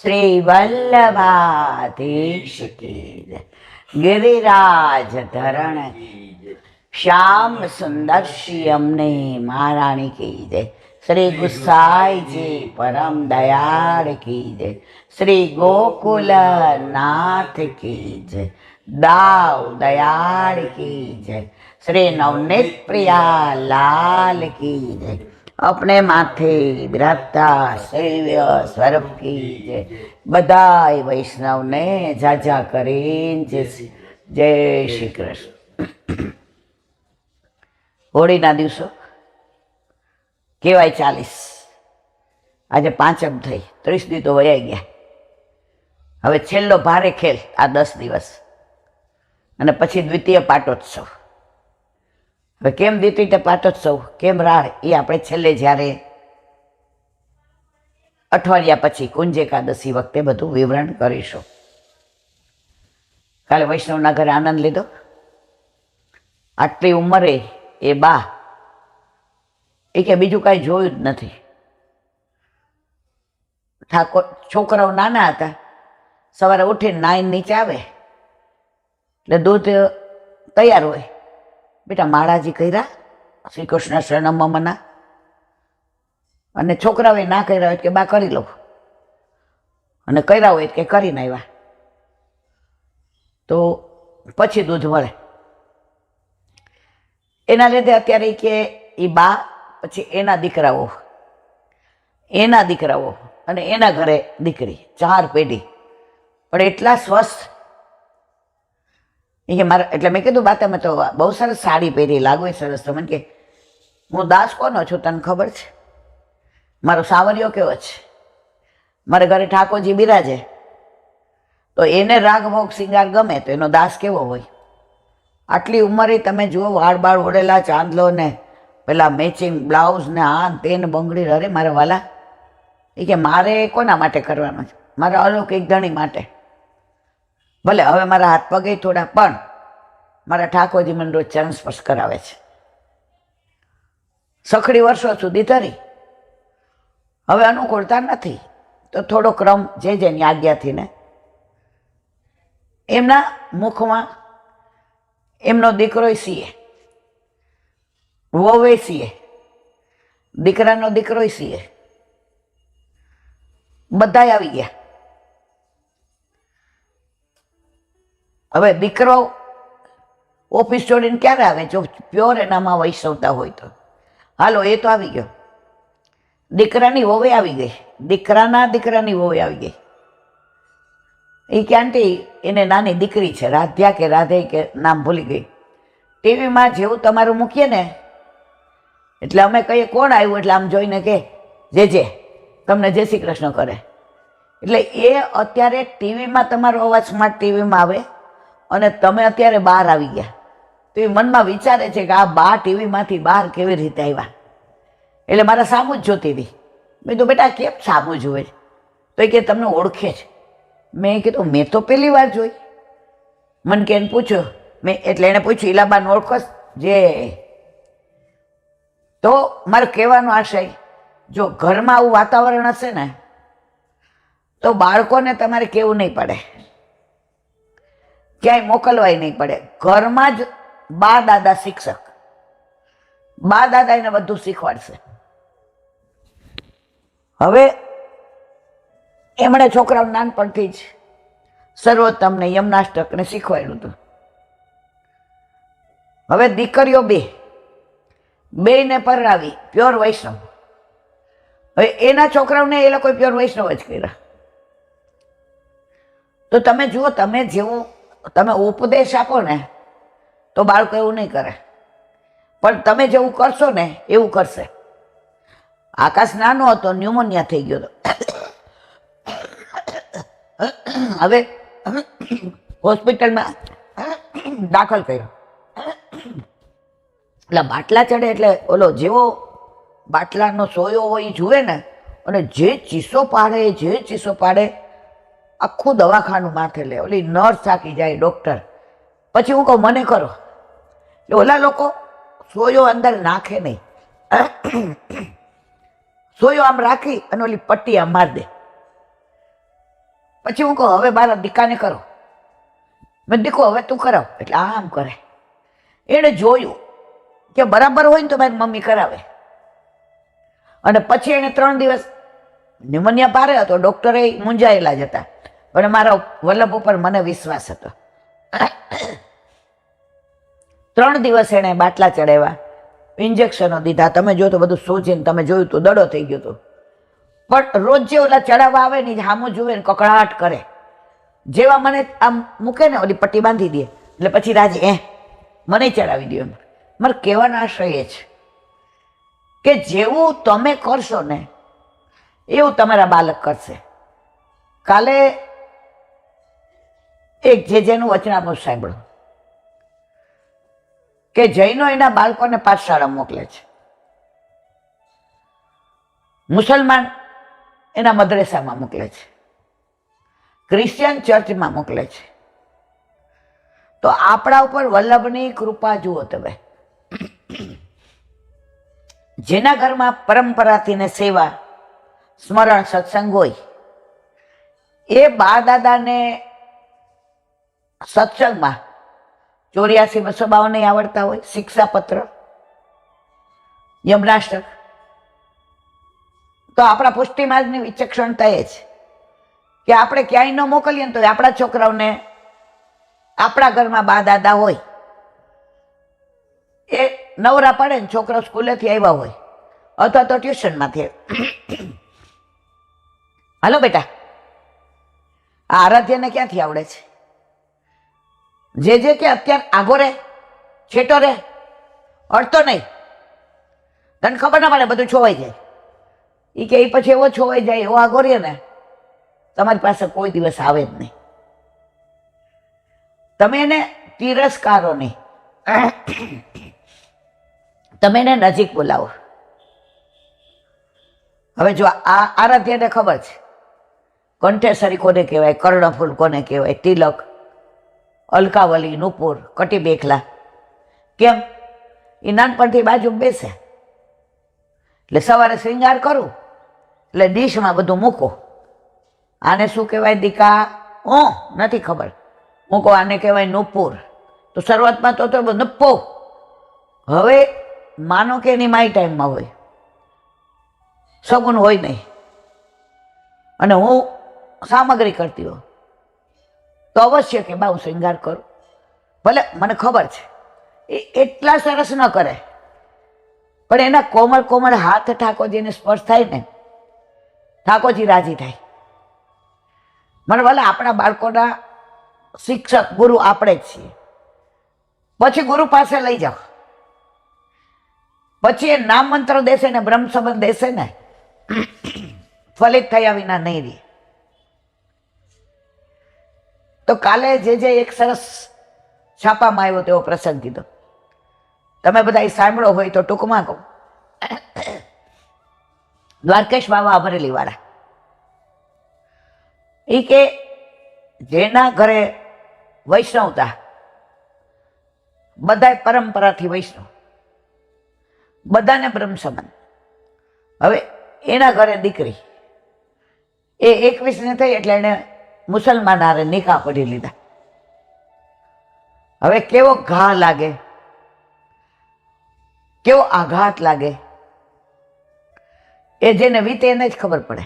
શ્રી વલ્લભાધીશ કી જય. ગિરિરાજ ધરણ શ્યામ સુંદર શ્રી અમને મહારાણી કી જય. શ્રી ગુસાઈજી પરમ દયાળ કી જય. શ્રી ગોકુલ નાથ કી જય. દાવ દયાળ કી જય. શ્રી નવનીત પ્રિયા લાલ કી જય. अपने माथे बिराजता सेव्य स्वरूप की जय. बधाई वैष्णव ने जाजा करीन जय श्री कृष्ण. होळीना दिवसो केवाय 40. आज પાંચમ થઈ, 30 દી તો વયા ગયા. હવે છેલ્લો ભારે ખેલ આ 10 દિવસ અને પછી દ્વિતીય પાટોત્સવ. હવે કેમ દ્વિતીય પાટોત્સવ, કેમ રાળ, એ આપણે છેલ્લે જ્યારે અઠવાડિયા પછી કુંજ એકાદશી વખતે બધું વિવરણ કરીશું. કાલે વૈષ્ણવના ઘરે આનંદ લીધો. આટલી ઉંમરે એ બા એ કે બીજું કાંઈ જોયું જ નથી. ઠાકોર છોકરાઓ નાના હતા, સવારે ઉઠીને નાઈને નીચે આવે એટલે દૂધ તૈયાર હોય. બેટા માળાજી કર્યા શ્રી કૃષ્ણ શરણમના, અને છોકરાઓએ ના કર્યા હોય કે બા કરી લો, અને કર્યા હોય કે કરીને આવ્યા તો પછી દૂધ મળે. એના લીધે અત્યારે કે એ બા પછી એના દીકરાઓ અને એના ઘરે દીકરી, 4 પેઢી, પણ એટલા સ્વસ્થ. એ કે મારા, એટલે મેં કીધું બા તમે તો બહુ સરસ સાડી પહેરી, લાગો સરસ. તો મને કે હું દાસ કોનો છું તને ખબર છે? મારો સાવરિયો કેવો છે? મારા ઘરે ઠાકોરજી બિરાજે તો એને રાગભોગ શિંગાર ગમે તો એનો દાસ કેવો હોય? આટલી ઉંમરે તમે જુઓ, વાળ બાળ ઓળેલા, ચાંદલો ને પેલા મેચિંગ બ્લાઉઝ ને આ તેને બંગડી. અરે મારા વાલા, એ કે મારે કોના માટે કરવાનું છે? મારા અલૌકિક ધણી માટે. ભલે હવે મારા હાથ પગે થોડા, પણ મારા ઠાકોરજી મને રોજ ચરણ સ્પર્શ કરાવે છે. સખડી વર્ષો સુધી ધરી, હવે અનુકૂળતા નથી તો થોડો ક્રમ જે જેની આજ્ઞાથી ને એમના મુખમાં એમનો દીકરો સીએ, વહુએ સીએ, દીકરાનો દીકરો સીએ, બધાય આવી ગયા. હવે દીકરો ઓફિસ છોડીને ક્યારે આવે? જો પ્યોર એનામાં વૈષ્ણવતા હોય તો. હાલો, એ તો આવી ગયો. દીકરાની વહુએ આવી ગઈ, દીકરાની વહુએ આવી ગઈ. એ કે આંટી એને નાની દીકરી છે, રાધ્યા કે રાધે કે નામ ભૂલી ગઈ. ટીવીમાં જેવું તમારું મૂકીએ ને એટલે અમે કહીએ કોણ આવ્યું, એટલે આમ જોઈને કે જે તમને જય શ્રી કૃષ્ણ કરે. એટલે એ અત્યારે ટીવીમાં તમારો અવાજ સ્માર્ટ ટીવીમાં આવે અને તમે અત્યારે બહાર આવી ગયા તો એ મનમાં વિચારે છે કે આ બા ટીવીમાંથી બહાર કેવી રીતે આવ્યા. એટલે મારા સામું જ જોતી હતી. મેં તો બેટા કેમ સામું જુએ? તો એ કે તમને ઓળખે છે. મેં કીધું મેં તો પહેલી વાર જોઈ. મને કે એને પૂછ્યું, એટલે એને પૂછ્યું ઈલાબાને ઓળખો જે? તો મારે કહેવાનો આશય, જો ઘરમાં આવું વાતાવરણ હશે ને તો બાળકોને તમારે કહેવું નહીં પડે, ક્યાંય મોકલવાય નહીં પડે. ઘરમાં જ બા દાદા શિક્ષક, બા દાદા એને બધું શીખવાડશે. હવે એમણે છોકરાઓ નાનપણથી જ સર્વોત્તમને યમનાષ્ટકને શીખવાડ્યું હતું. હવે દીકરીઓ બેયને પરણાવી, પ્યોર વૈષ્ણવ. હવે એના છોકરાઓને એ લોકોએ પ્યોર વૈષ્ણવ જ કર્યા. તો તમે જુઓ, તમે જેવું તમે ઉપદેશ આપો ને તો બાળકો એવું નહીં કરે, પણ તમે જેવું કરશો ને એવું કરશે. આકાશ નાનો હતો, ન્યુમોનિયા થઈ ગયો હતો. હવે હોસ્પિટલમાં દાખલ કર્યો. એટલે બાટલા ચડે એટલે ઓલો જેવો બાટલાનો સોયો હોય એ જુએ ને, અને જે ચીસો પાડે આખું દવાખાનું માથે લે. ઓલી નર્સ થાકી જાય, ડૉક્ટર. પછી હું કહું મને કરો. એટલે ઓલા લોકો સોયો અંદર નાખે નહીં, સોયો આમ રાખી અને ઓલી પટ્ટી આમ મારી દે. પછી હું કહું હવે મારા દીકાને કરો. મેં દીકો હવે તું કરાવ, એટલે આમ કરે. એણે જોયું કે બરાબર હોય ને તો મારી મમ્મી કરાવે. અને પછી એને 3 દિવસ ન્યુમોનિયા પારે હતો, ડૉક્ટરે મૂંઝાયેલા જ હતા, પણ મારા વલ્લભ ઉપર મને વિશ્વાસ હતો. 3 દિવસ એણે બાટલા ચડાવ્યા, ઇન્જેક્શનો દીધા. તમે જો તો બધું સોજીને તમે જોયું તો દડો થઈ ગયો હતો. પણ રોજ જે ઓલા ચડાવવા આવે ને સામું જુએ ને કકડાટ કરે. જેવા મને આમ મૂકે ને ઓલી પટ્ટી બાંધી દે એટલે પછી રાજી મને ચડાવી દો. એમ મારે કહેવાનો આશય એ છે કે જેવું તમે કરશો ને એવું તમારા બાળક કરશે. કાલે એક જેનું વચનામૃત સાંભળો કે જૈનો એના બાળકોને પાઠશાળા મોકલે છે, મુસલમાન એના મદ્રેસામાં મોકલે છે, ક્રિશ્ચિયન ચર્ચમાં મોકલે છે. તો આપણા ઉપર વલ્લભની કૃપા જુઓ તમે. જેના ઘરમાં પરંપરાથી ને સેવા સ્મરણ સત્સંગ હોય એ બા દાદાને સત્સંગમાં 84-252 આવડતા હોય, શિક્ષાપત્ર, યમનાષ્ટક. તો આપણા પુષ્ટિમાર્ગની વિચક્ષણતા એ છે કે આપણે ક્યાંય ન મોકલીએ ને તો આપણા છોકરાઓને આપણા ઘરમાં બા દાદા હોય, એ નવરા પડે ને છોકરો સ્કૂલેથી આવ્યા હોય અથવા તો ટ્યુશનમાંથી, હાલો બેટા આ આરાધ્યને ક્યાંથી આવડે છે? જે કે અત્યારે આગો રે, છેટો રે, અડતો નહીં, તને ખબર ના પડે, બધું છોવાઈ જાય. એ કે એ પછી એવો છોવાઈ જાય, એવો આગો રે ને તમારી પાસે કોઈ દિવસ આવે જ નહીં. તમે એને તિરસ્કારો નહીં, તમે એને નજીક બોલાવો. હવે જો આ આરાધ્યને ખબર છે કંઠેસરી કોને કહેવાય, કર્ણફૂલ કોને કહેવાય, તિલક, અલકાવલી, નુપુર, કટી બેખલા. કેમ? એ નાનપણથી બાજુ બેસે એટલે સવારે શ્રૃંગાર કરું એટલે ડીશમાં બધું મૂકો. આને શું કહેવાય દીકા? નથી ખબર. મૂકો આને કહેવાય નુપુર. તો શરૂઆતમાં તો નપ્પો. હવે માનો કે એની માય ટાઈમમાં હોય, સગુન હોય નહીં, અને હું સામગ્રી કરતી હોઉં તો અવશ્ય કે બા હું શ્રૃંગાર કરું. ભલે મને ખબર છે એ એટલા સરસ ન કરે, પણ એના કોમળ કોમળ હાથ ઠાકોરજીને સ્પર્શ થાય ને ઠાકોરજી રાજી થાય. મને ભલે આપણા બાળકોના શિક્ષક ગુરુ આપણે જ છીએ. પછી ગુરુ પાસે લઈ જાઓ, પછી એ નામ મંત્ર દેશે ને બ્રહ્મ સંબંધ દેશે ને ફલિત થયા વિના નહીં રહે. તો કાલે જે એક સરસ છાપામાં આવ્યો તેવો પ્રસંગ કીધો, તમે બધા એ સાંભળો હોય તો ટૂંકમાં કહું. દ્વારકેશ બાબા અમરેલી વાળા એ કે જેના ઘરે વૈષ્ણવતા, બધા પરંપરાથી વૈષ્ણવ, બધાને બ્રહ્મ સંબંધ. હવે એના ઘરે દીકરી એ 21 થઈ એટલે એને મુસલમાન હારે નિકાહ પડી લીધા. હવે કેવો ઘા લાગે, કેવો આઘાત લાગે, એ જેને વીતે એને જ ખબર પડે.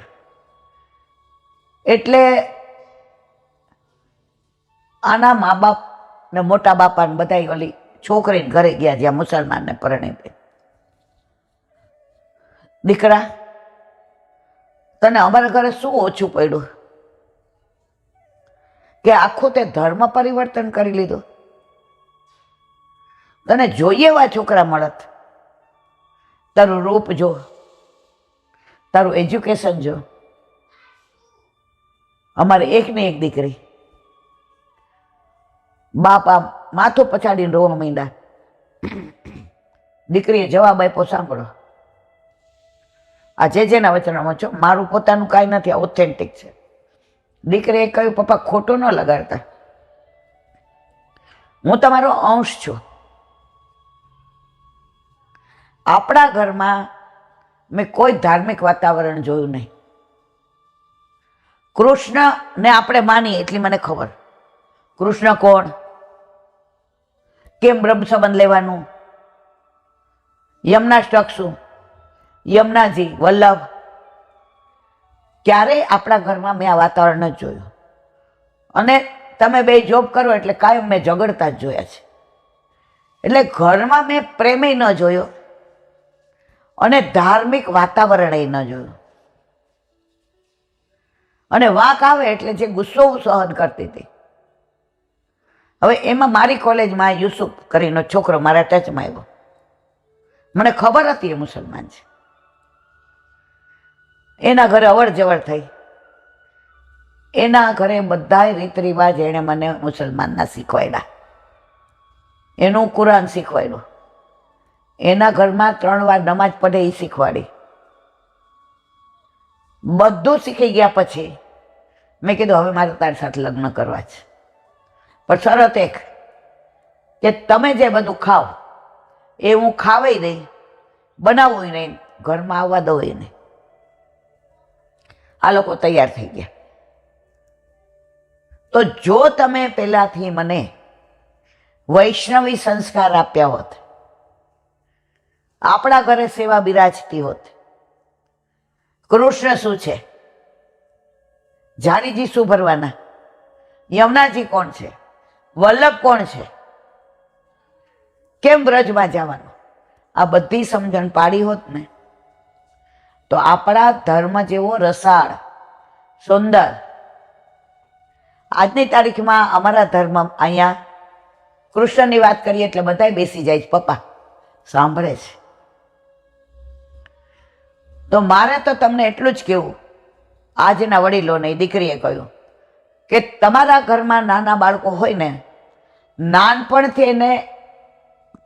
એટલે આના મા બાપ ને મોટા બાપા ને બધા ઓલી છોકરીને ઘરે ગયા જ્યાં મુસલમાનને પરણે. દીકરા તને અમારા ઘરે શું ઓછું પડ્યું કે આખું તે ધર્મ પરિવર્તન કરી લીધું? તને જોઈએ એવા છોકરા મળત, તારું રૂપ જો, તારું એજ્યુકેશન જો. અમારે એક ને એક દીકરી. બાપા માથું પછાડીને રોવા માંડ્યા. દીકરીએ જવાબ આપ્યો, સાંભળો આ જેના વચનમાં છો, મારું પોતાનું કાંઈ નથી, આ ઓથેન્ટિક છે. દીકરીએ કહ્યું, પપ્પા ખોટું ન લગાડતા, હું તમારો અંશ છું. આપણા ઘરમાં મેં કોઈ ધાર્મિક વાતાવરણ જોયું નહીં. કૃષ્ણને આપણે માનીએ એટલી મને ખબર. કૃષ્ણ કોણ, કેમ બ્રહ્મ સંબંધ લેવાનું, યમનાષ્ટક શું, યમુનાજી, વલ્લભ. ક્યારેય આપણા ઘરમાં મેં આ વાતાવરણ જ જોયું. અને તમે બે જોબ કરો એટલે કાયમ મેં ઝઘડતા જ જોયા છે. એટલે ઘરમાં મેં પ્રેમે ન જોયો અને ધાર્મિક વાતાવરણ ન જોયું. અને વાંક આવે એટલે જે ગુસ્સો સહન કરતી હતી. હવે એમાં મારી કોલેજમાં યુસુફ કરીને છોકરો મારા ટચમાં આવ્યો. મને ખબર હતી એ મુસલમાન છે. એના ઘરે અવર જવર થઈ. એના ઘરે બધાય રીત રિવાજ એણે મને મુસલમાનના શીખવાડ્યા. એનું કુરાન શીખવાડ્યું. એના ઘરમાં 3 વાર નમાજ પડે એ શીખવાડી. બધું શીખી ગયા પછી મેં કીધું હવે મારે તારી સાથે લગ્ન કરવા છે, પણ શરત એક કે તમે જે બધું ખાવ એ હું ખાવાય નહીં, બનાવું નહીં, ઘરમાં આવવા દઉં નહીં. આ લોકો તૈયાર થઈ ગયા. તો જો તમે પહેલાથી મને વૈષ્ણવી સંસ્કાર આપ્યા હોત, આપણા ઘરે સેવા બિરાજતી હોત. કૃષ્ણ શું છે, જાનીજી શું ભરવાના, યમુનાજી કોણ છે, વલ્લભ કોણ છે, કેમ બ્રજમાં જવાનું, આ બધી સમજણ પાડી હોત ને તો આપણા ધર્મ જેવો રસાળ સુંદર. આજની તારીખમાં અમારા ધર્મ અહીંયા કૃષ્ણની વાત કરીએ એટલે બધા બેસી જાય છે, પપ્પા સાંભળે છે. તો મારે તો તમને એટલું જ કહેવું, આજના વડીલોને દીકરીએ કહ્યું કે તમારા ઘરમાં નાના બાળકો હોય ને, નાનપણથી એને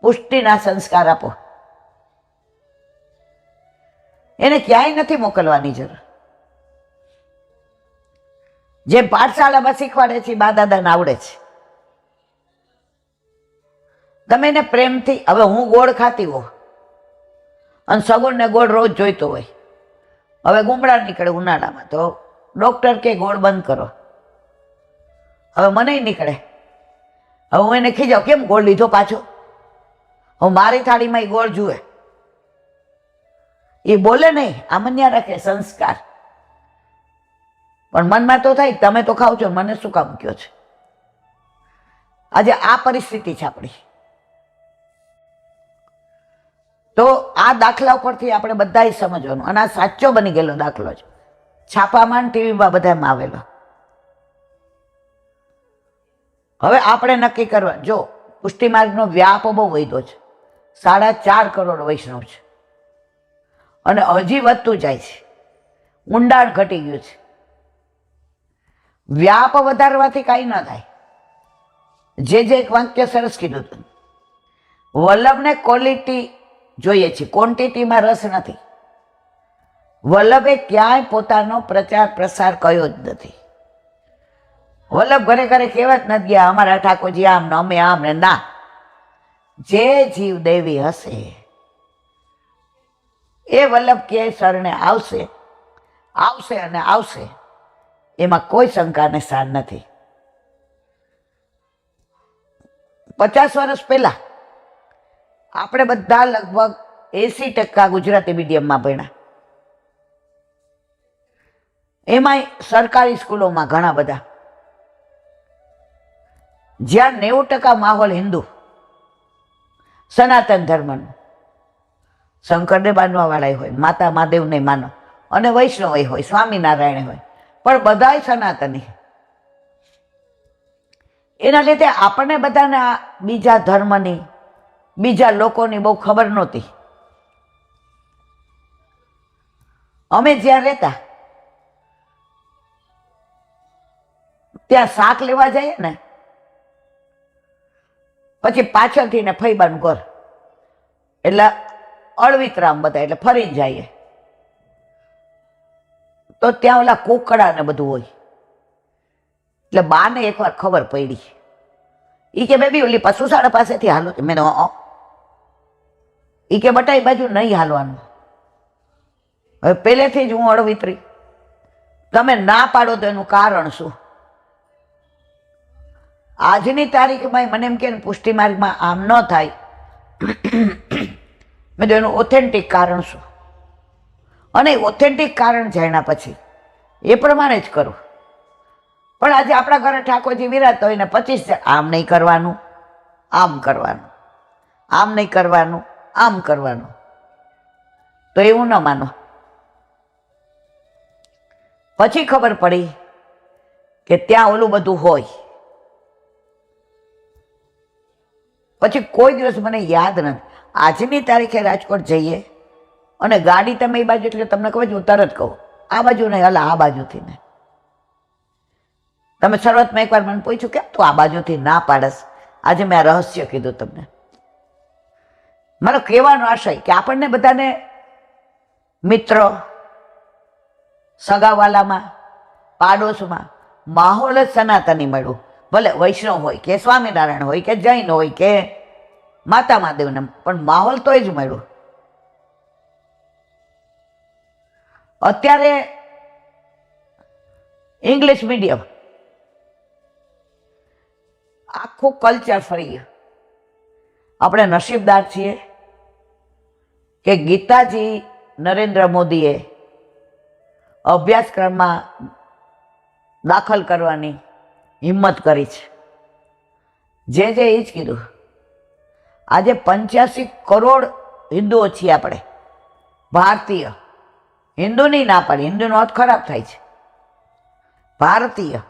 પુષ્ટિના સંસ્કાર આપો. એને ક્યાંય નથી મોકલવાની જરૂર. જે પાઠશાળામાં શીખવાડે છે બા દાદાને આવડે છે. તમે એને પ્રેમથી, હવે હું ગોળ ખાતી હો અને સગુણને ગોળ રોજ જોઈતો હોય, હવે ગુમડા નીકળે ઉનાળામાં તો ડૉક્ટર કે ગોળ બંધ કરો. હવે મને નીકળે. હવે હું એને ખીજાવ, કેમ ગોળ લીધો પાછો? હું મારી થાળીમાં એ ગોળ જુએ, એ બોલે નહીં, આમન્યા રાખે સંસ્કાર. પણ મનમાં તો થાય તમે તો ખાવ છો, મને શું કામ કયો છે? આજે આ પરિસ્થિતિ છે આપણી. તો આ દાખલા ઉપરથી આપણે બધાએ સમજવાનું, અને આ સાચો બની ગયેલો દાખલો છે, છાપામાં ટીવીમાં બધામાં આવેલો. હવે આપણે નક્કી કરવા, જો પુષ્ટિ માર્ગનો વ્યાપ બહુ વધ્યો છે, 4.5 કરોડ વૈષ્ણવ છે અને હજી વધતું જાય છે, ઊંડાણ ઘટી ગયું છે. વ્યાપ વધારવાથી કાંઈ ન થાય. જે એક વાક્ય સરસ કીધું હતું, વલ્લભને ક્વોલિટી જોઈએ છે, ક્વોન્ટિટીમાં રસ નથી. વલ્લભે ક્યાંય પોતાનો પ્રચાર પ્રસાર કર્યો જ નથી. વલ્લભ ઘરે ઘરે કહેવા જ નથી ગયા અમારા ઠાકોરજી આમ ને અમે આમ ને. ના, જે જીવ દેવી હશે એ વલ્લભ કે શરણે આવશે, આવશે અને આવશે. એમાં કોઈ શંકાને સ્થાન નથી. 50 વર્ષ પહેલા આપણે બધા લગભગ 80% ગુજરાતી મીડિયમમાં ભણ્યા. એમાંય સરકારી સ્કૂલોમાં ઘણા બધા, જ્યાં 90% માહોલ હિન્દુ સનાતન ધર્મનું. શંકરને માનવા વાળા હોય, માતા મહાદેવને માનો, અને વૈષ્ણવ હોય, સ્વામિનારાયણ હોય, પણ બધાય સનાતની. એના લીધે આપણને બધાને આ બીજા ધર્મની, બીજા લોકોની બહુ ખબર નહોતી. અમે જ્યાં રહેતા ત્યાં શાક લેવા જઈએ ને, પછી પાછળથી ને ફૈબાનું ઘર, એટલે અળવિતરામ બધા, એટલે ફરી જઈએ તો ત્યાં ઓલા કુકડા ને બધું હોય. એટલે બાને એકવાર ખબર પડી, એ કે બેબી ઓલી પશુશાળા પાસેથી હાલો. મેં એ કે બટા એ બાજુ નહીં હાલવાનું. હવે પહેલેથી જ હું અળવિતરી, તમે ના પાડો તો એનું કારણ શું? આજની તારીખમાં મને એમ કે પુષ્ટિ માર્ગમાં આમ ન થાય, મેં તો એનું ઓથેન્ટિક કારણ શું? અને ઓથેન્ટિક કારણ જાણ્યા પછી એ પ્રમાણે જ કરું. પણ આજે આપણા ઘરે ઠાકોરજી વિરાજતા હોય ને 25 આમ નહીં કરવાનું, આમ કરવાનું, આમ નહીં કરવાનું, આમ કરવાનું, તો એવું ન માનો. પછી ખબર પડી કે ત્યાં ઓલું બધું હોય. પછી કોઈ દિવસ મને યાદ નથી. આજની તારીખે રાજકોટ જઈએ અને ગાડી તમે એ બાજુ, એટલે તમને ખબર છે, હું તરત કહું આ બાજુ નહીં, હલા આ બાજુથી ને. તમે શરૂઆતમાં એકવાર મને પૂછ્યું કેમ તું આ બાજુથી ના પાડસ? આજે મેં આ રહસ્ય કીધું તમને. મારો કહેવાનો આશય કે આપણને બધાને મિત્ર, સગાવાલામાં, પાડોશમાં માહોલ જ સનાતની મળ્યું. ભલે વૈષ્ણવ હોય કે સ્વામિનારાયણ હોય કે જૈન હોય કે માતા મહાદેવને, પણ માહોલ તો જ મળ્યું. અત્યારે ઇંગ્લિશ મીડિયમ આખું કલ્ચર ફરી ગયું. આપણે નસીબદાર છીએ કે ગીતાજી નરેન્દ્ર મોદીએ અભ્યાસક્રમમાં દાખલ કરવાની હિંમત કરી છે. જે એ જ કીધું. આજે 85 કરોડ હિન્દુઓ છીએ આપણે, ભારતીય. હિન્દુની ના પાડી, હિન્દુનો અર્થ ખરાબ થાય છે. ભારતીય,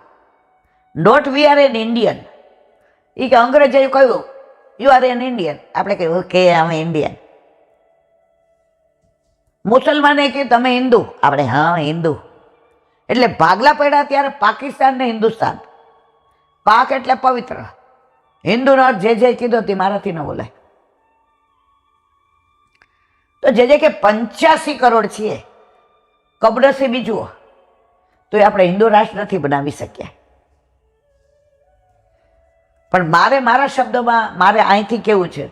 not we are an Indian. એ કે અંગ્રેજે કહ્યું યુ આર એન ઇન્ડિયન, આપણે કહ્યું કે અમે ઇન્ડિયન. મુસલમાને કહ્યું તમે હિન્દુ, આપણે હા હિન્દુ. એટલે ભાગલા પડ્યા ત્યારે પાકિસ્તાન ને હિન્દુસ્તાન. પાક એટલે પવિત્ર, હિન્દુનો અર્થ જે કીધો તે મારાથી ન બોલાય. તો જે કે 85 કરોડ છીએ, કબરસી જુઓ તો એ આપણે હિન્દુ રાષ્ટ્ર નથી બનાવી શક્યા. પણ મારા શબ્દોમાં મારે અહીંથી કેવું છે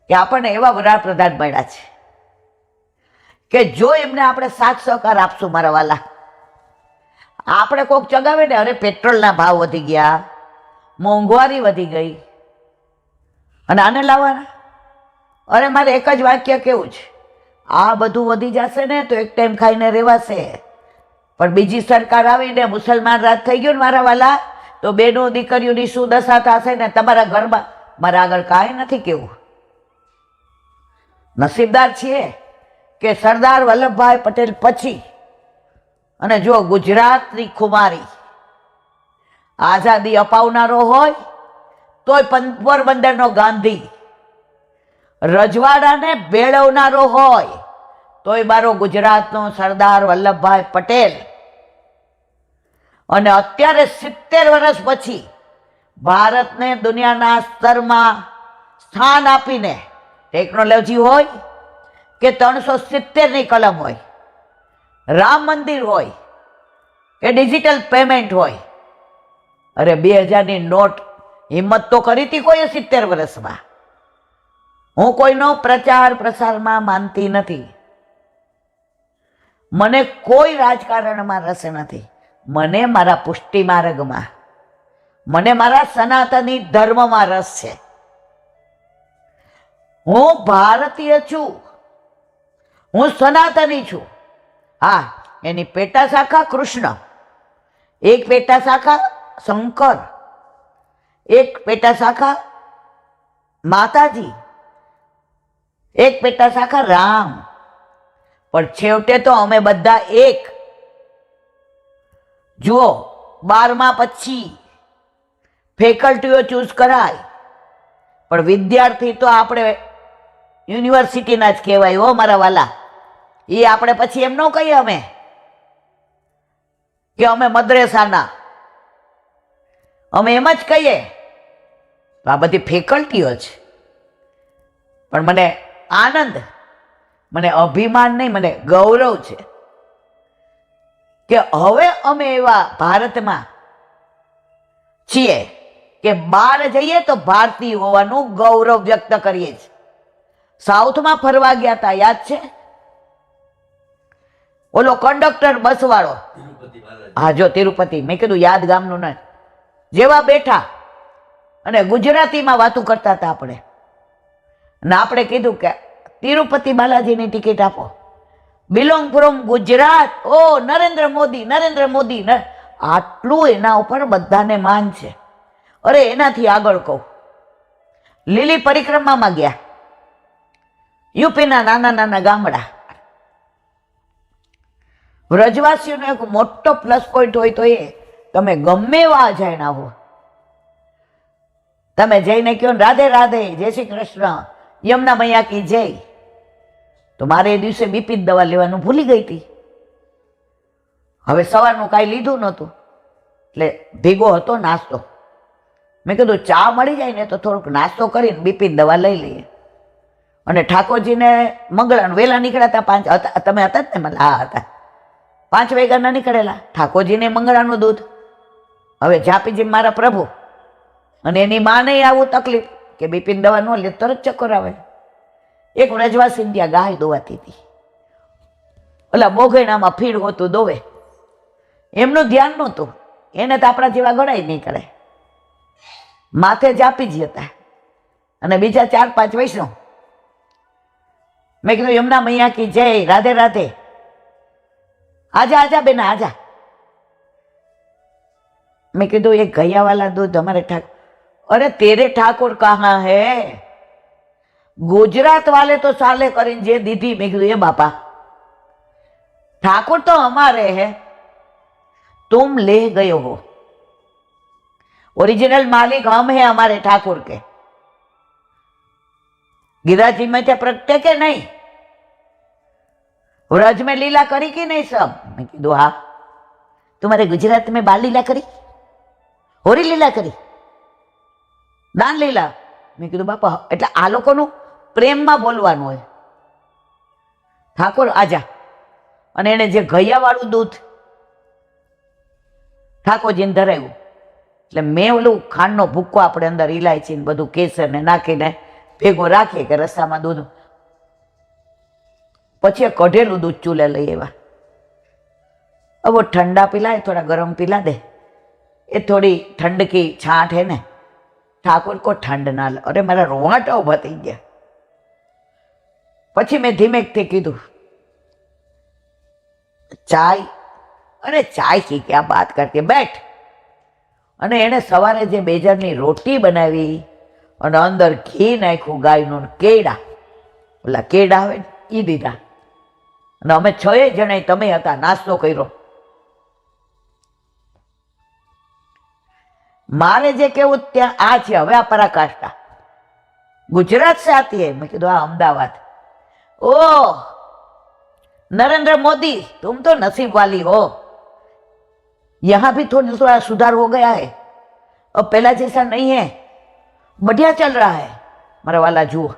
કે આપણને એવા વડાપ્રધાન મળ્યા છે કે જો એમને આપણે સાથ સહકાર આપશું, મારા વાલા, આપણે કોક ચગાવે ને અરે પેટ્રોલના ભાવ વધી ગયા, મોંઘવારી વધી ગઈ, અને આને લાવવાના. અરે મારે એક જ વાક્ય કેવું છે, આ બધું વધી જશે ને તો એક ટાઈમ ખાઈને રહેવાશે, પણ બીજી સરકાર આવીને મુસલમાન રાજ થઈ ગયું ને મારા વાલા, તો બેનો દીકરીઓની શું દશા થશે ને તમારા ઘરમાં. મારા આગળ કાંઈ નથી કેવું. નસીબદાર છીએ કે સરદાર વલ્લભભાઈ પટેલ પછી, અને જો ગુજરાતની ખુમારી આઝાદી અપાવનારો હોય તોય પોરબંદરનો ગાંધી, રજવાડાને ભેળવનારો હોય તોય મારો ગુજરાતનો સરદાર વલ્લભભાઈ પટેલ. અને અત્યારે 70 વર્ષ પછી ભારતને દુનિયાના સ્તરમાં સ્થાન આપીને, ટેકનોલોજી હોય કે 370ની કલમ હોય, રામ મંદિર હોય કે ડિજિટલ પેમેન્ટ હોય, અરે 2000ની નોટ હિંમત તો કરી હતી કોઈ 70 વર્ષમાં. હું કોઈનો પ્રચાર પ્રસારમાં માનતી નથી, મને કોઈ રાજકારણમાં રસ નથી. મને મારા પુષ્ટિ માર્ગમાં, મને મારા સનાતની ધર્મમાં રસ છે. હું ભારતીય છું, હું સનાતની છું. હા, એની પેટા શાખા કૃષ્ણ, એક પેટા શાખા શંકર, એક પેટા શાખા માતાજી, એક પેટા શાખા રામ. પણ છેવટે તો અમે બધા એક. જુઓ, 12મા પછી ફેકલ્ટીઓ ચૂઝ કરાય, પણ વિદ્યાર્થી તો આપણે યુનિવર્સિટીના જ કહેવાય હો મારા વાલા. એ આપણે પછી એમ ન કહીએ અમે કે અમે મદ્રેસાના, અમે એમ જ કહીએ. તો આ બધી ફેકલ્ટીઓ છે. પણ મને આનંદ, મને અભિમાન નહીં, મને ગૌરવ છે કે હવે અમે એવા ભારતમાં છીએ કે બહાર જઈએ તો ભારતીય હોવાનું ગૌરવ વ્યક્ત કરીએ છીએ. સાઉથમાં ફરવા ગયા હતા, યાદ છે? ઓલો કંડક્ટર બસવાળો, હા જો તિરુપતિ, મેં કીધું યાદ ગામનું ને, જેવા બેઠા અને ગુજરાતીમાં વાતું કરતા હતા આપણે, અને આપણે કીધું કે તિરુપતિ બાલાજીની ટિકિટ આપો, બિલોંગ ફ્રોમ ગુજરાત, ઓ નરેન્દ્ર મોદી, નરેન્દ્ર મોદી. આટલું એના ઉપર બધાને માન છે. અરે એનાથી આગળ કહું, લીલી પરિક્રમામાં ગયા, યુપીના નાના નાના ગામડા. વ્રજવાસીઓનો એક મોટો પ્લસ પોઈન્ટ હોય તો એ, તમે ગમે એવા અજાણ્યા હો, તમે જઈને કહો રાધે રાધે, જય શ્રી કૃષ્ણ, યમુના મૈયા કી જય. તો મારે એ દિવસે બીપી દવા લેવાનું ભૂલી ગઈ હતી. હવે સવારનું કાંઈ લીધું નહોતું, એટલે ભેગો હતો નાસ્તો. મેં કીધું ચા મળી જાય ને તો થોડુંક નાસ્તો કરીને બીપી દવા લઈ લઈએ. અને ઠાકોરજીને મંગળાનું વહેલા નીકળ્યા હતા, તમે હતા જ ને? મને હા હતા. 5 વાગ્યાના નીકળેલા, ઠાકોરજીને મંગળાનું દૂધ. હવે જાપીજી મારા પ્રભુ, અને એની માને આવું તકલીફ કે બીપીની દવા ન લે તરત ચક્કર આવે. એક વ્રજવાસી ત્યાં ગાય દોવાતી હતી, ઓલા બોઘેણામાં ફીણ હોતું દોવે, એમનું ધ્યાન નહોતું. એને તો આપણા જેવા ગણાય નહીં કરે. માથે જાપીજી હતા અને બીજા 4-5 વૈષ્ણવ. મેં કીધું યમુના મૈયા કી જય, રાધે રાધે, આજા આજા બેના આજા. મેં કીધું એ ગયા વાला दूध हमारे ठाकुर, अरे तेरे ठाकुर कहाँ है? गुजरात वाले तो साले કરીને જે દીધી. મેં કીધું એ બાપા, ठाकुर तो हमारे है, तुम ले गए हो, ओरिजिनल मालिक हम है हमारे ठाकुर के. गिरिराज में थे प्रगटे के नहीं? व्रज में लीला करी कि नहीं सब? मैं कीधुं हाँ. तुम्हारे गुजरात में बाल लीला करी, होरी લીલા કરી, દાન લીલા? મેં કીધું બાપા, એટલે આ લોકોનું પ્રેમમાં બોલવાનું હોય. ઠાકોર આજા. અને એને જે ગયાવાળું દૂધ ઠાકોરજીને ધરાવ્યું, એટલે મેં ઓલું ખાંડનો ભૂક્કો આપણે અંદર ઇલાયચી ને બધું કેસર ને નાખીને ભેગો રાખીએ કે રસ્તામાં દૂધ, પછી કઢેલું દૂધ ચૂલે લઈ આવ્યા. अब ठंडा पिलाए, थोड़ा गर्म पिला दे, ये थोड़ी ठंड की छांट है ने, ठाकुर को ठंड ना ले. अरे मारा रोवाटा उभा थई गया. પછી મેં ધીમેકથી કીધું ચાય, અરે ચાય કી ક્યાં બાત કરતી, બેઠ. અને એણે સવારે જે બેજારની રોટી બનાવી અને અંદર ઘી નાખ્યું ગાયનું, કેળા, ઓલા કેળા આવે ને એ દીધા. અને અમે 6 જણા તમે હતા, નાસ્તો કર્યો. मारे जे केवुं त्यां आ छे. हवे आ पराकाष्ठा गुजरात से आती है. मैं कीधुं आ अमदावाद. ओह नरेंद्र मोदी, तुम तो नसीब वाली हो, यहाँ भी थोड़ा सुधार हो गया है, अब पहला जैसा नहीं है, बढ़िया चल रहा है. मारा वाला जुओ.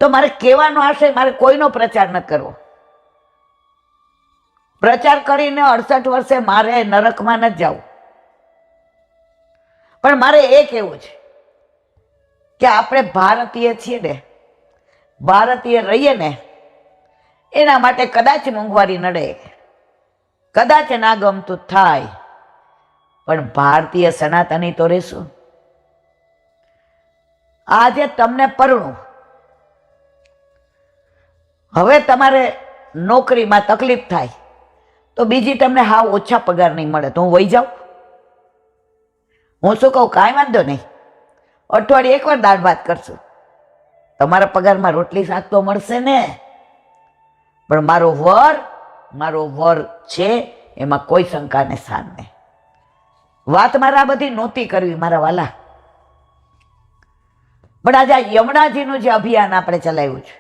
तो मारे कहेवानो आशय, मारे कोईनो प्रचार न करवो. प्रचार करीने 68 वर्षे मारे नरकमां न जावुं. પણ મારે એ કહેવું છે કે આપણે ભારતીય છીએ ને, ભારતીય રહીએ ને, એના માટે કદાચ મોંઘવારી નડે, કદાચ ના ગમતું થાય, પણ ભારતીય સનાતની તો રહેશું. આજે તમને પરણું, હવે તમારે નોકરીમાં તકલીફ થાય તો બીજી તમને હાવ ઓછા પગાર નહીં મળે તો હું વહી જાઉં? હું શું કહું, કાંઈ વાંધો નહીં, અઠવાડિયે એકવાર દાળ ભાત કરશું, તમારા પગારમાં રોટલી શાક તો મળશે ને. પણ મારો વર છે, એમાં કોઈ શંકા ને સ્થાન નહીં. વાત મારે આ બધી નહોતી કરવી મારા વાલા. પણ આજે આ યમુનાજીનું જે અભિયાન આપણે ચલાવ્યું છે,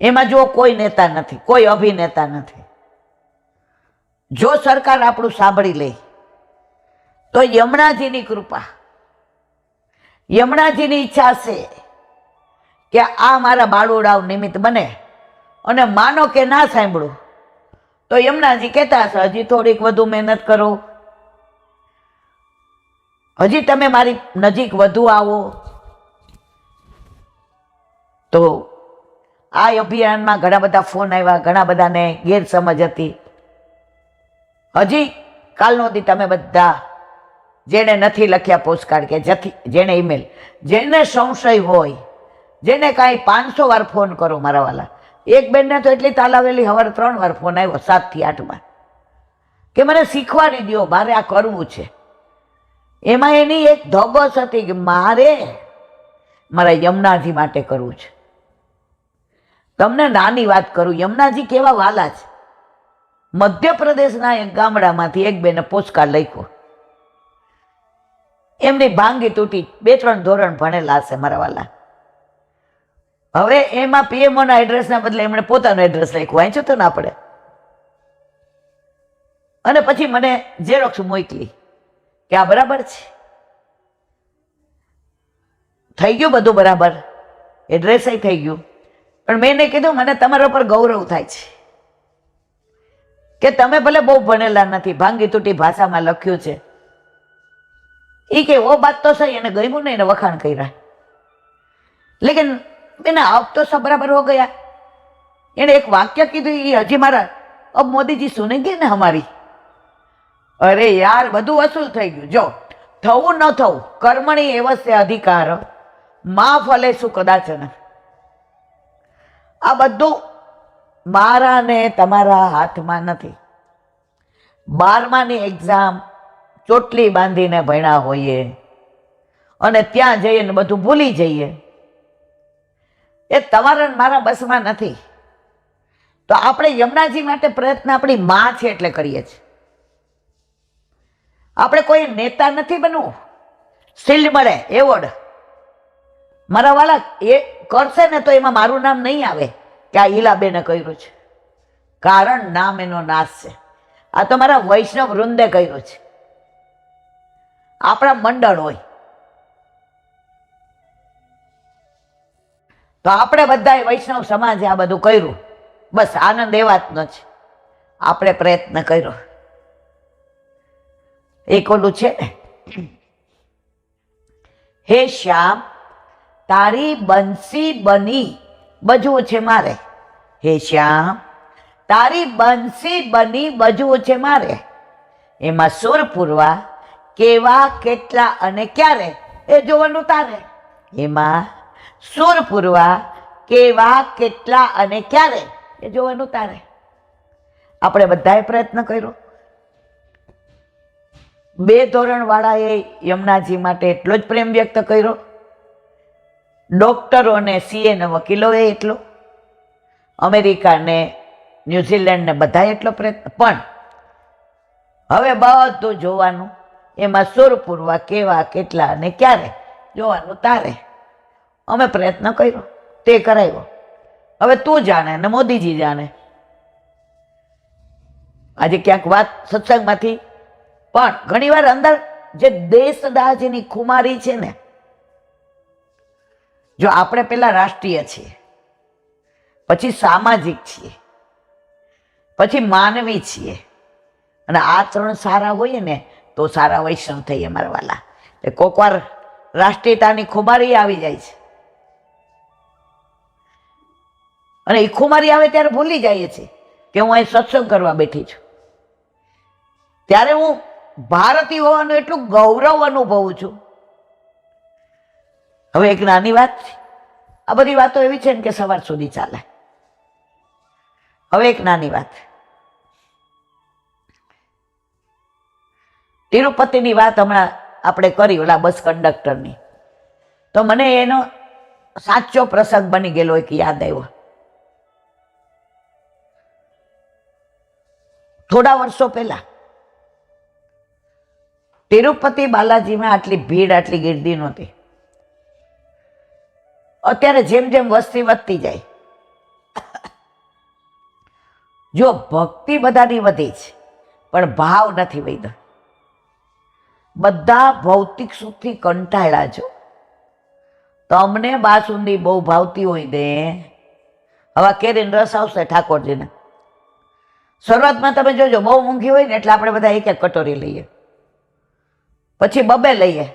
એમાં જો કોઈ નેતા નથી, કોઈ અભિનેતા નથી. જો સરકાર આપણું સાંભળી લે તો યમુનાજીની કૃપા, યમુનાજીની ઈચ્છા છે કે આ મારા બાળોડાવ નિમિત્ત બને. અને માનો કે ના સાંભળું તો યમુનાજી કહેતા હશે હજી થોડીક વધુ મહેનત કરો, હજી તમે મારી નજીક વધુ આવો. તો આ અભિયાનમાં ઘણા બધા ફોન આવ્યા, ઘણા બધાને ગેરસમજ હતી. હજી કાલનો દી તમે બધા જેને નથી લખ્યા પોસ્ટકાર્ડ કે જેને ઈમેલ, જેને સંશય હોય, જેને કાંઈ 500 વાર ફોન કરો મારા વાલા. એક બેનને તો એટલી તાલાવેલી સવારે 3 વાર ફોન આવ્યો 7 થી 8 કે મને શીખવાડી દો, મારે આ કરવું છે. એમાં એની એક ધગસ હતી કે મારે મારા યમુનાજી માટે કરવું છે. તમને નાની વાત કરું, યમુનાજી કેવા વાલા છે. મધ્યપ્રદેશના એક ગામડામાંથી એક બેને પોસ્ટકાર્ડ લખ્યો. એમની ભાંગી તૂટી, 2-3 ધોરણ ભણેલા હશે મારા વાલા. હવે એમાં પીએમઓના એડ્રેસના બદલે એમણે પોતાનું એડ્રેસ લખ્યું, વાંચ્યું તો ના પડે. અને પછી મને ઝેરોક્ષ મોકલી કે આ બરાબર છે, થઈ ગયું બધું બરાબર, એડ્રેસ થઈ ગયું. પણ મેં એને કીધું મને તમારા પર ગૌરવ થાય છે કે તમે ભલે બહુ ભણેલા નથી, ભાંગી તૂટી ભાષામાં લખ્યું છે. એ કે વો બાત તો સહી, એને ગમ્યું નહીં, એને વખાણ કર્યા. લેકિન मैंने अब तो सब बराबर हो गया. એને એક વાક્ય કીધું, એ હજી મારા અબ મોદીજી સુનેંગે ને હમારી. અરે યાર, બધું વસૂલ થઈ ગયું. જો થવું ન થવું, કર્મણી એવસ્ય અધિકાર માં ફલે શું કદાચન. આ બધું મારા ને તમારા હાથમાં નથી. 12માની એક્ઝામ ચોટલી બાંધીને ભણ્યા હોઈએ અને ત્યાં જઈને બધું ભૂલી જઈએ, એ તમારા મારા બસમાં નથી. તો આપણે યમુનાજી માટે પ્રયત્ન આપણી માં છે એટલે કરીએ છીએ. આપણે કોઈ નેતા નથી બનવું, શિલ્ડ મળે, એવોર્ડ. મારા વાલા એ કરશે ને તો એમાં મારું નામ નહીં આવે કે આ હીલાબેને કર્યું છે, કારણ નામ એનો નાશ છે. આ તો મારા વૈષ્ણવ વૃંદે કર્યું છે. આપણા મંડળ હોય તો આપણે બધાએ વૈષ્ણવ સમાજે આ બધું કર્યું, બસ આનંદ એ વાતનો છે. આપણે પ્રયત્ન કર્યો. એક ઓલું છે ને, હે શ્યામ તારી બંસી બની બજવું છે મારે. હે શ્યામ તારી બંસી બની બજવું છે મારે. એમાં સુર પૂરવા કેવા, કેટલા અને ક્યારે એ જોવાનું તારે. એમાં સુર પૂરવા કેવા, કેટલા અને ક્યારે એ જોવાનું તારે. આપણે બધાએ પ્રયત્ન કર્યો. 2 ધોરણવાળાએ યમુનાજી માટે એટલો જ પ્રેમ વ્યક્ત કર્યો, ડોક્ટરો ને સીએ ને વકીલોએ એટલો, અમેરિકા ને ન્યુઝીલેન્ડ ને બધા એટલો પ્રયત્ન. પણ હવે બધું જોવાનું, એમાં સુર પૂરવા કેવા, કેટલા અને ક્યારે જોવાનું તારે. અમે પ્રયત્ન કર્યો, તે કરાવ્યો. હવે તું જાણે ને મોદીજી જાણે. આજે ક્યાંક વાત સત્સંગમાંથી, પણ ઘણીવાર અંદર જે દેશદાજની ખુમારી છે ને, જો આપણે પેલા રાષ્ટ્રીય છીએ, પછી સામાજિક છીએ, પછી માનવી છીએ, અને આ 3 સારા હોઈએ ને તો સારા વૈષ્ણવ થઈએ મારા વાલા. કોક વાર રાષ્ટ્રીયતાની ખુમારી આવી જાય છે, અને એ ખુમારી આવે ત્યારે ભૂલી જઈએ છીએ કે હું અહીં સત્સંગ કરવા બેઠી છું. ત્યારે હું ભારતીય હોવાનું એટલું ગૌરવ અનુભવું છું. હવે એક નાની વાત, આ બધી વાતો એવી છે ને કે સવાર સુધી ચાલે. હવે એક નાની વાત, તિરુપતિની વાત હમણાં આપણે કરી, ઓલા બસ કંડક્ટરની, તો મને એનો સાચો પ્રસંગ બની ગયેલો એક યાદ આવ્યો. થોડા વર્ષો પહેલા તિરુપતિ બાલાજીમાં આટલી ભીડ, આટલી ગીર્દી નહોતી. અત્યારે જેમ જેમ વસ્તી વધતી જાય, જો ભક્તિ બધાની વધી છે પણ ભાવ નથી વધ્યો. બધા ભૌતિક સુખથી કંટાળ્યા છો. તમને બાસુંદી બહુ ભાવતી હોય ને, હવે કેરીનો રસ આવશે ઠાકોરજીને. શરૂઆતમાં તમે જોજો, બહુ મોંઘી હોય ને એટલે આપણે બધા એક એક કટોરી લઈએ, પછી 2 લઈએ,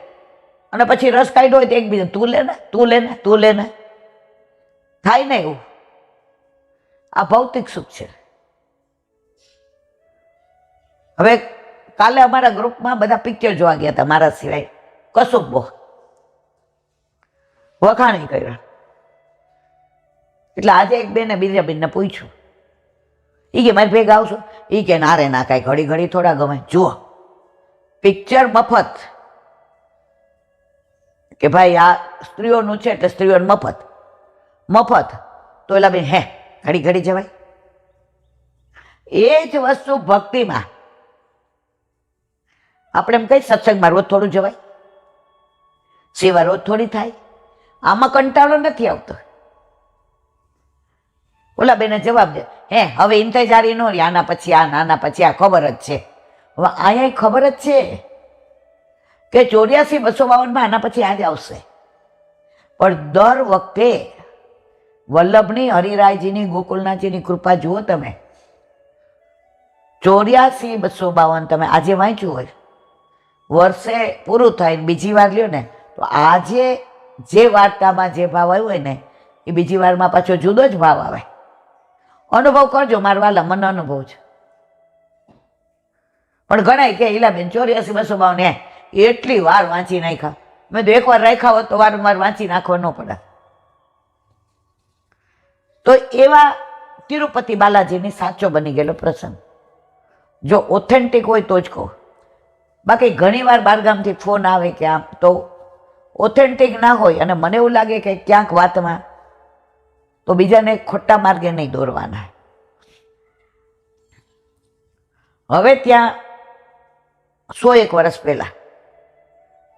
અને પછી રસ કાઢ્યો હોય તો એકબીજા તું લે ને, તું લે ને, તું લે ને, થાય ને એવું. આ ભૌતિક સુખ છે. હવે કાલે અમારા ગ્રુપમાં બધા પિક્ચર જોવા ગયા હતા મારા સિવાય, કસુંબો વખાણી કર્યા. એટલે આજે એક બેને બીજા બેનને પૂછ્યું, એ કે મારી ભેગા આવશો? એ કે ના રે ના, કાંઈ ઘડી ઘડી થોડા ગમે. જુઓ, પિક્ચર મફત, કે ભાઈ આ સ્ત્રીઓનું છે એટલે સ્ત્રીઓને મફત મફત, તો એલા બેન હે ઘડી ઘડી જવાય? એ જ વસ્તુ ભક્તિમાં આપણે એમ કઈ સત્સંગમાં રોજ થોડું જવાય, સેવા રોજ થોડી થાય, આમાં કંટાળો નથી આવતો. ઓલા બેને જવાબ દે, હે હવે ઇંતજારી નો રહી, આના પછી આ નાના પછી આ, ખબર જ છે. હવે અહીંયા ખબર જ છે કે 84-252 આના પછી આજ આવશે. પણ દર વખતે વલ્લભની, હરિરાયજીની, ગોકુલનાથજીની કૃપા જુઓ તમે. 84-252 તમે આજે વાંચ્યું હોય, વર્ષે પૂરું થાય બીજી વાર લ્યો ને, તો આજે જે વાર્તામાં જે ભાવ આવ્યો હોય ને એ બીજી વારમાં પાછો જુદો જ ભાવ આવે. અનુભવ કરજો મારા વાલા, મને અનુભવ છે. પણ ઘણા કે ઈલાબેન 84-252 એટલી વાર વાંચી નાખ્યા. મેં તો એકવાર રાખ્યા હોત તો વારંવાર વાંચી નાખવા ન પડે. તો એવા તિરુપતિ બાલાજીની સાચો બની ગયેલો પ્રસંગ. જો ઓથેન્ટિક હોય તો જ કહું, બાકી ઘણી વાર બહારગામથી ફોન આવે કે આમ, તો ઓથેન્ટિક ના હોય અને મને એવું લાગે કે ક્યાંક વાતમાં, તો બીજાને ખોટા માર્ગે નહીં દોરવાના. હવે ત્યાં 101 વર્ષ પહેલા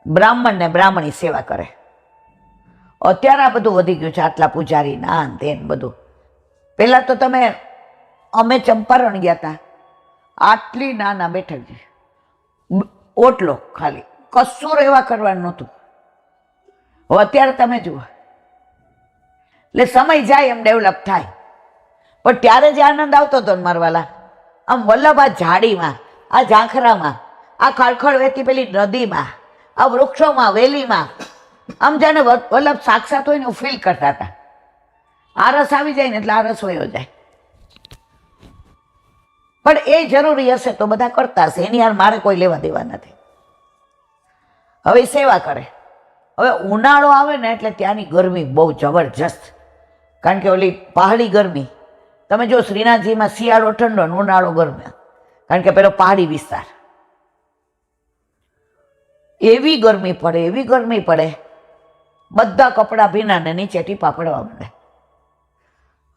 બ્રાહ્મણ ને બ્રાહ્મણી સેવા કરે. અત્યારે આ બધું વધી ગયું છે, આટલા પૂજારી ના તેન બધું. પહેલા તો તમે, અમે ચંપારણ ગયા હતા, આટલી નાના બેઠક, ઓટલો ખાલી, કશું રહેવા કરવાનું નહોતું. હવે અત્યારે તમે જુઓ, એટલે સમય જાય એમ ડેવલપ થાય. પણ ત્યારે જે આનંદ આવતો હતો ને મારવાલા, આમ વલ્લભ આ ઝાડીમાં, આ ઝાંખરામાં, આ ખળખળ વહેતી પેલી નદીમાં, આ વૃક્ષોમાં, વેલીમાં, આમ જાણે વલ્લભ સાક્ષાત હોય ને એવું ફીલ કરતા હતા. આ રસ આવી જાય ને એટલે આ રસ વયો જાય. પણ એ જરૂરી હશે તો બધા કરતા હશે, એની યાર મારે કોઈ લેવા દેવા નથી. હવે સેવા કરે. હવે ઉનાળો આવે ને એટલે ત્યાંની ગરમી બહુ જબરજસ્ત, કારણ કે ઓલી પહાડી ગરમી. તમે જો શ્રીનાથજીમાં શિયાળો ઠંડો ને ઉનાળો ગરમી, કારણ કે પેલો પહાડી વિસ્તાર. એવી ગરમી પડે, એવી ગરમી પડે, બધા કપડાં ભીના ને નીચે ટીપા પડવા માંડે.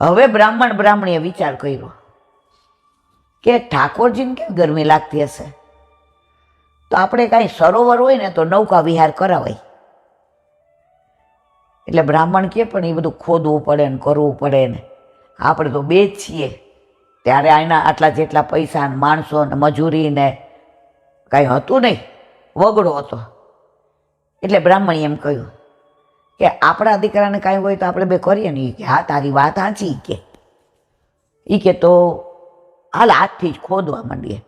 હવે બ્રાહ્મણ બ્રાહ્મણીએ વિચાર કર્યો કે ઠાકોરજીને કેમ ગરમી લાગતી હશે, તો આપણે કાંઈ સરોવર હોય ને તો નૌકા વિહાર કરાવાય. એટલે બ્રાહ્મણ કે પણ એ બધું ખોદવું પડે ને કરવું પડે ને, આપણે તો બે જ છીએ, ત્યારે આના આટલા જેટલા પૈસા ને માણસો ને મજૂરી ને કાંઈ હતું નહીં, વગડો હતો. એટલે બ્રાહ્મણે એમ કહ્યું કે આપણા દીકરાને કાંઈ હોય તો આપણે બે કરીએ ને. કે હા તારી વાત સાચી. કે એ કે તો હાલ હાથથી જ ખોદવા માંડીએ.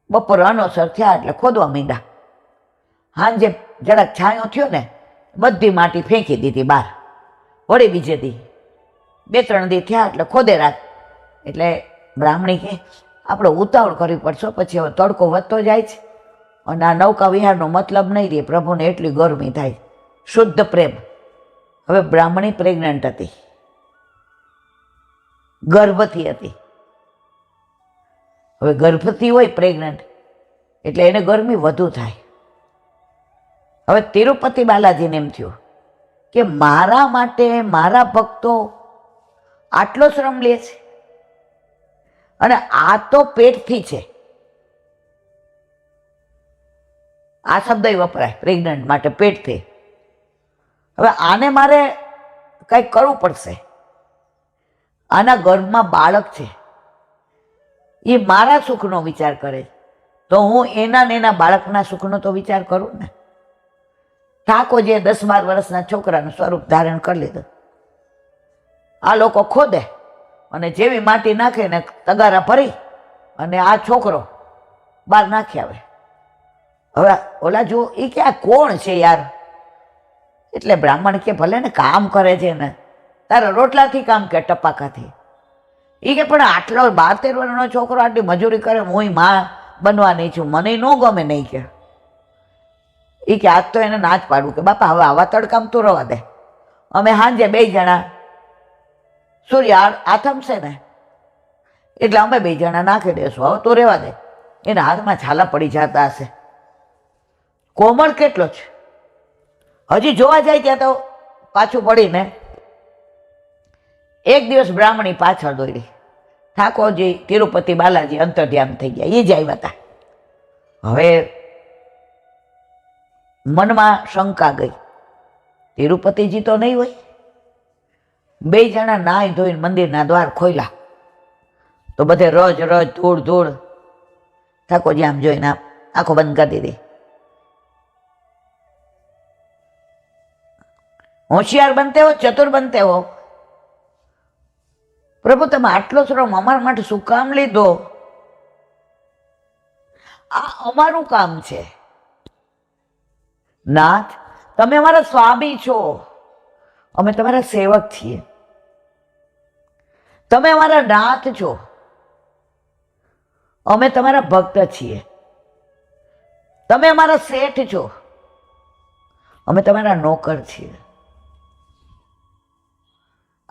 બપોર અનોસર થયા એટલે ખોદવા માંડ્યા. સાંજે જરાક છાંયો થયો ને, બધી માટી ફેંકી દીધી બહાર. વળી બીજે દી 2-3 દી થયા એટલે ખોદે રાખ. એટલે બ્રાહ્મણી કે આપણે ઉતાવળ કરવી પડશે, પછી હવે તડકો વધતો જાય છે અને આ નૌકા વિહારનો મતલબ નહીં રહે. પ્રભુને એટલી ગરમી થાય. શુદ્ધ પ્રેમ. હવે બ્રાહ્મણી પ્રેગ્નન્ટ હતી, ગર્ભવતી હતી. હવે ગર્ભવતી હોય પ્રેગ્નન્ટ એટલે એને ગરમી વધુ થાય. હવે તિરુપતિ બાલાજીને એમ થયું કે મારા માટે મારા ભક્તો આટલો શ્રમ લે છે, અને આ તો પેટથી છે. આ શબ્દ વપરાય પ્રેગ્નન્ટ માટે, પેટથી. હવે આને મારે કંઈક કરવું પડશે. આના ગર્ભમાં બાળક છે, એ મારા સુખનો વિચાર કરે, તો હું એના ને એના બાળકના સુખનો તો વિચાર કરું ને. ઠાકોરજીએ 10-12 વર્ષના છોકરાનું સ્વરૂપ ધારણ કરી લીધું. આ લોકો ખોદે અને જેવી માટી નાખે ને તગારા ભરી અને આ છોકરો બહાર નાખી આવે. હવે ઓલા જુઓ, એ કે આ કોણ છે યાર? એટલે બ્રાહ્મણ કે ભલે ને કામ કરે છે ને, તારા રોટલાથી કામ કે ટપાકાથી, એ કે પણ આટલો 12-13 વર્ષનો છોકરો આટલી મજૂરી કરે, હું માં બનવાની છું, મને ન ગમે નહીં કે. એ કે આજ તો એને ના જ પાડું કે બાપા હવે આવા તડકામાં તું રવા દે, અમે સાંજે 2 જણા સૂર્ય આથમશે ને એટલે અમે 2 જણા નાખી દેશું, હવે તું રહેવા દે. એના હાથમાં છાલા પડી જતા હશે. કોમળ કેટલો છે, હજી જોવા જાય ત્યાં તો પાછું પડીને એક દિવસ બ્રાહ્મણી પાછળ દોડી. ઠાકોરજી તિરુપતિ બાલાજી અંતર્ધ્યાન થઈ ગયા, એ જ આવ્યા હતા. હવે મનમાં શંકા ગઈ, તિરુપતિજી તો નહીં હોય. 2 જણા નાહી ધોઈને મંદિરના દ્વાર ખોલ્યા તો બધે રજ રજ ધૂળ ધૂળ. ઠાકોરજી આમ જોઈને આંખો બંધ કરી દીધી. હોશિયાર બનતે હો, ચતુર બનતે હો, પ્રભુ તમે આટલો શ્રમ અમારા માટે શું કામ લીધો? આ અમારું કામ છે. નાથ, તમે અમારા સ્વામી છો, અમે તમારા સેવક છીએ. તમે અમારા નાથ છો, અમે તમારા ભક્ત છીએ. તમે અમારા શેઠ છો, અમે તમારા નોકર છીએ.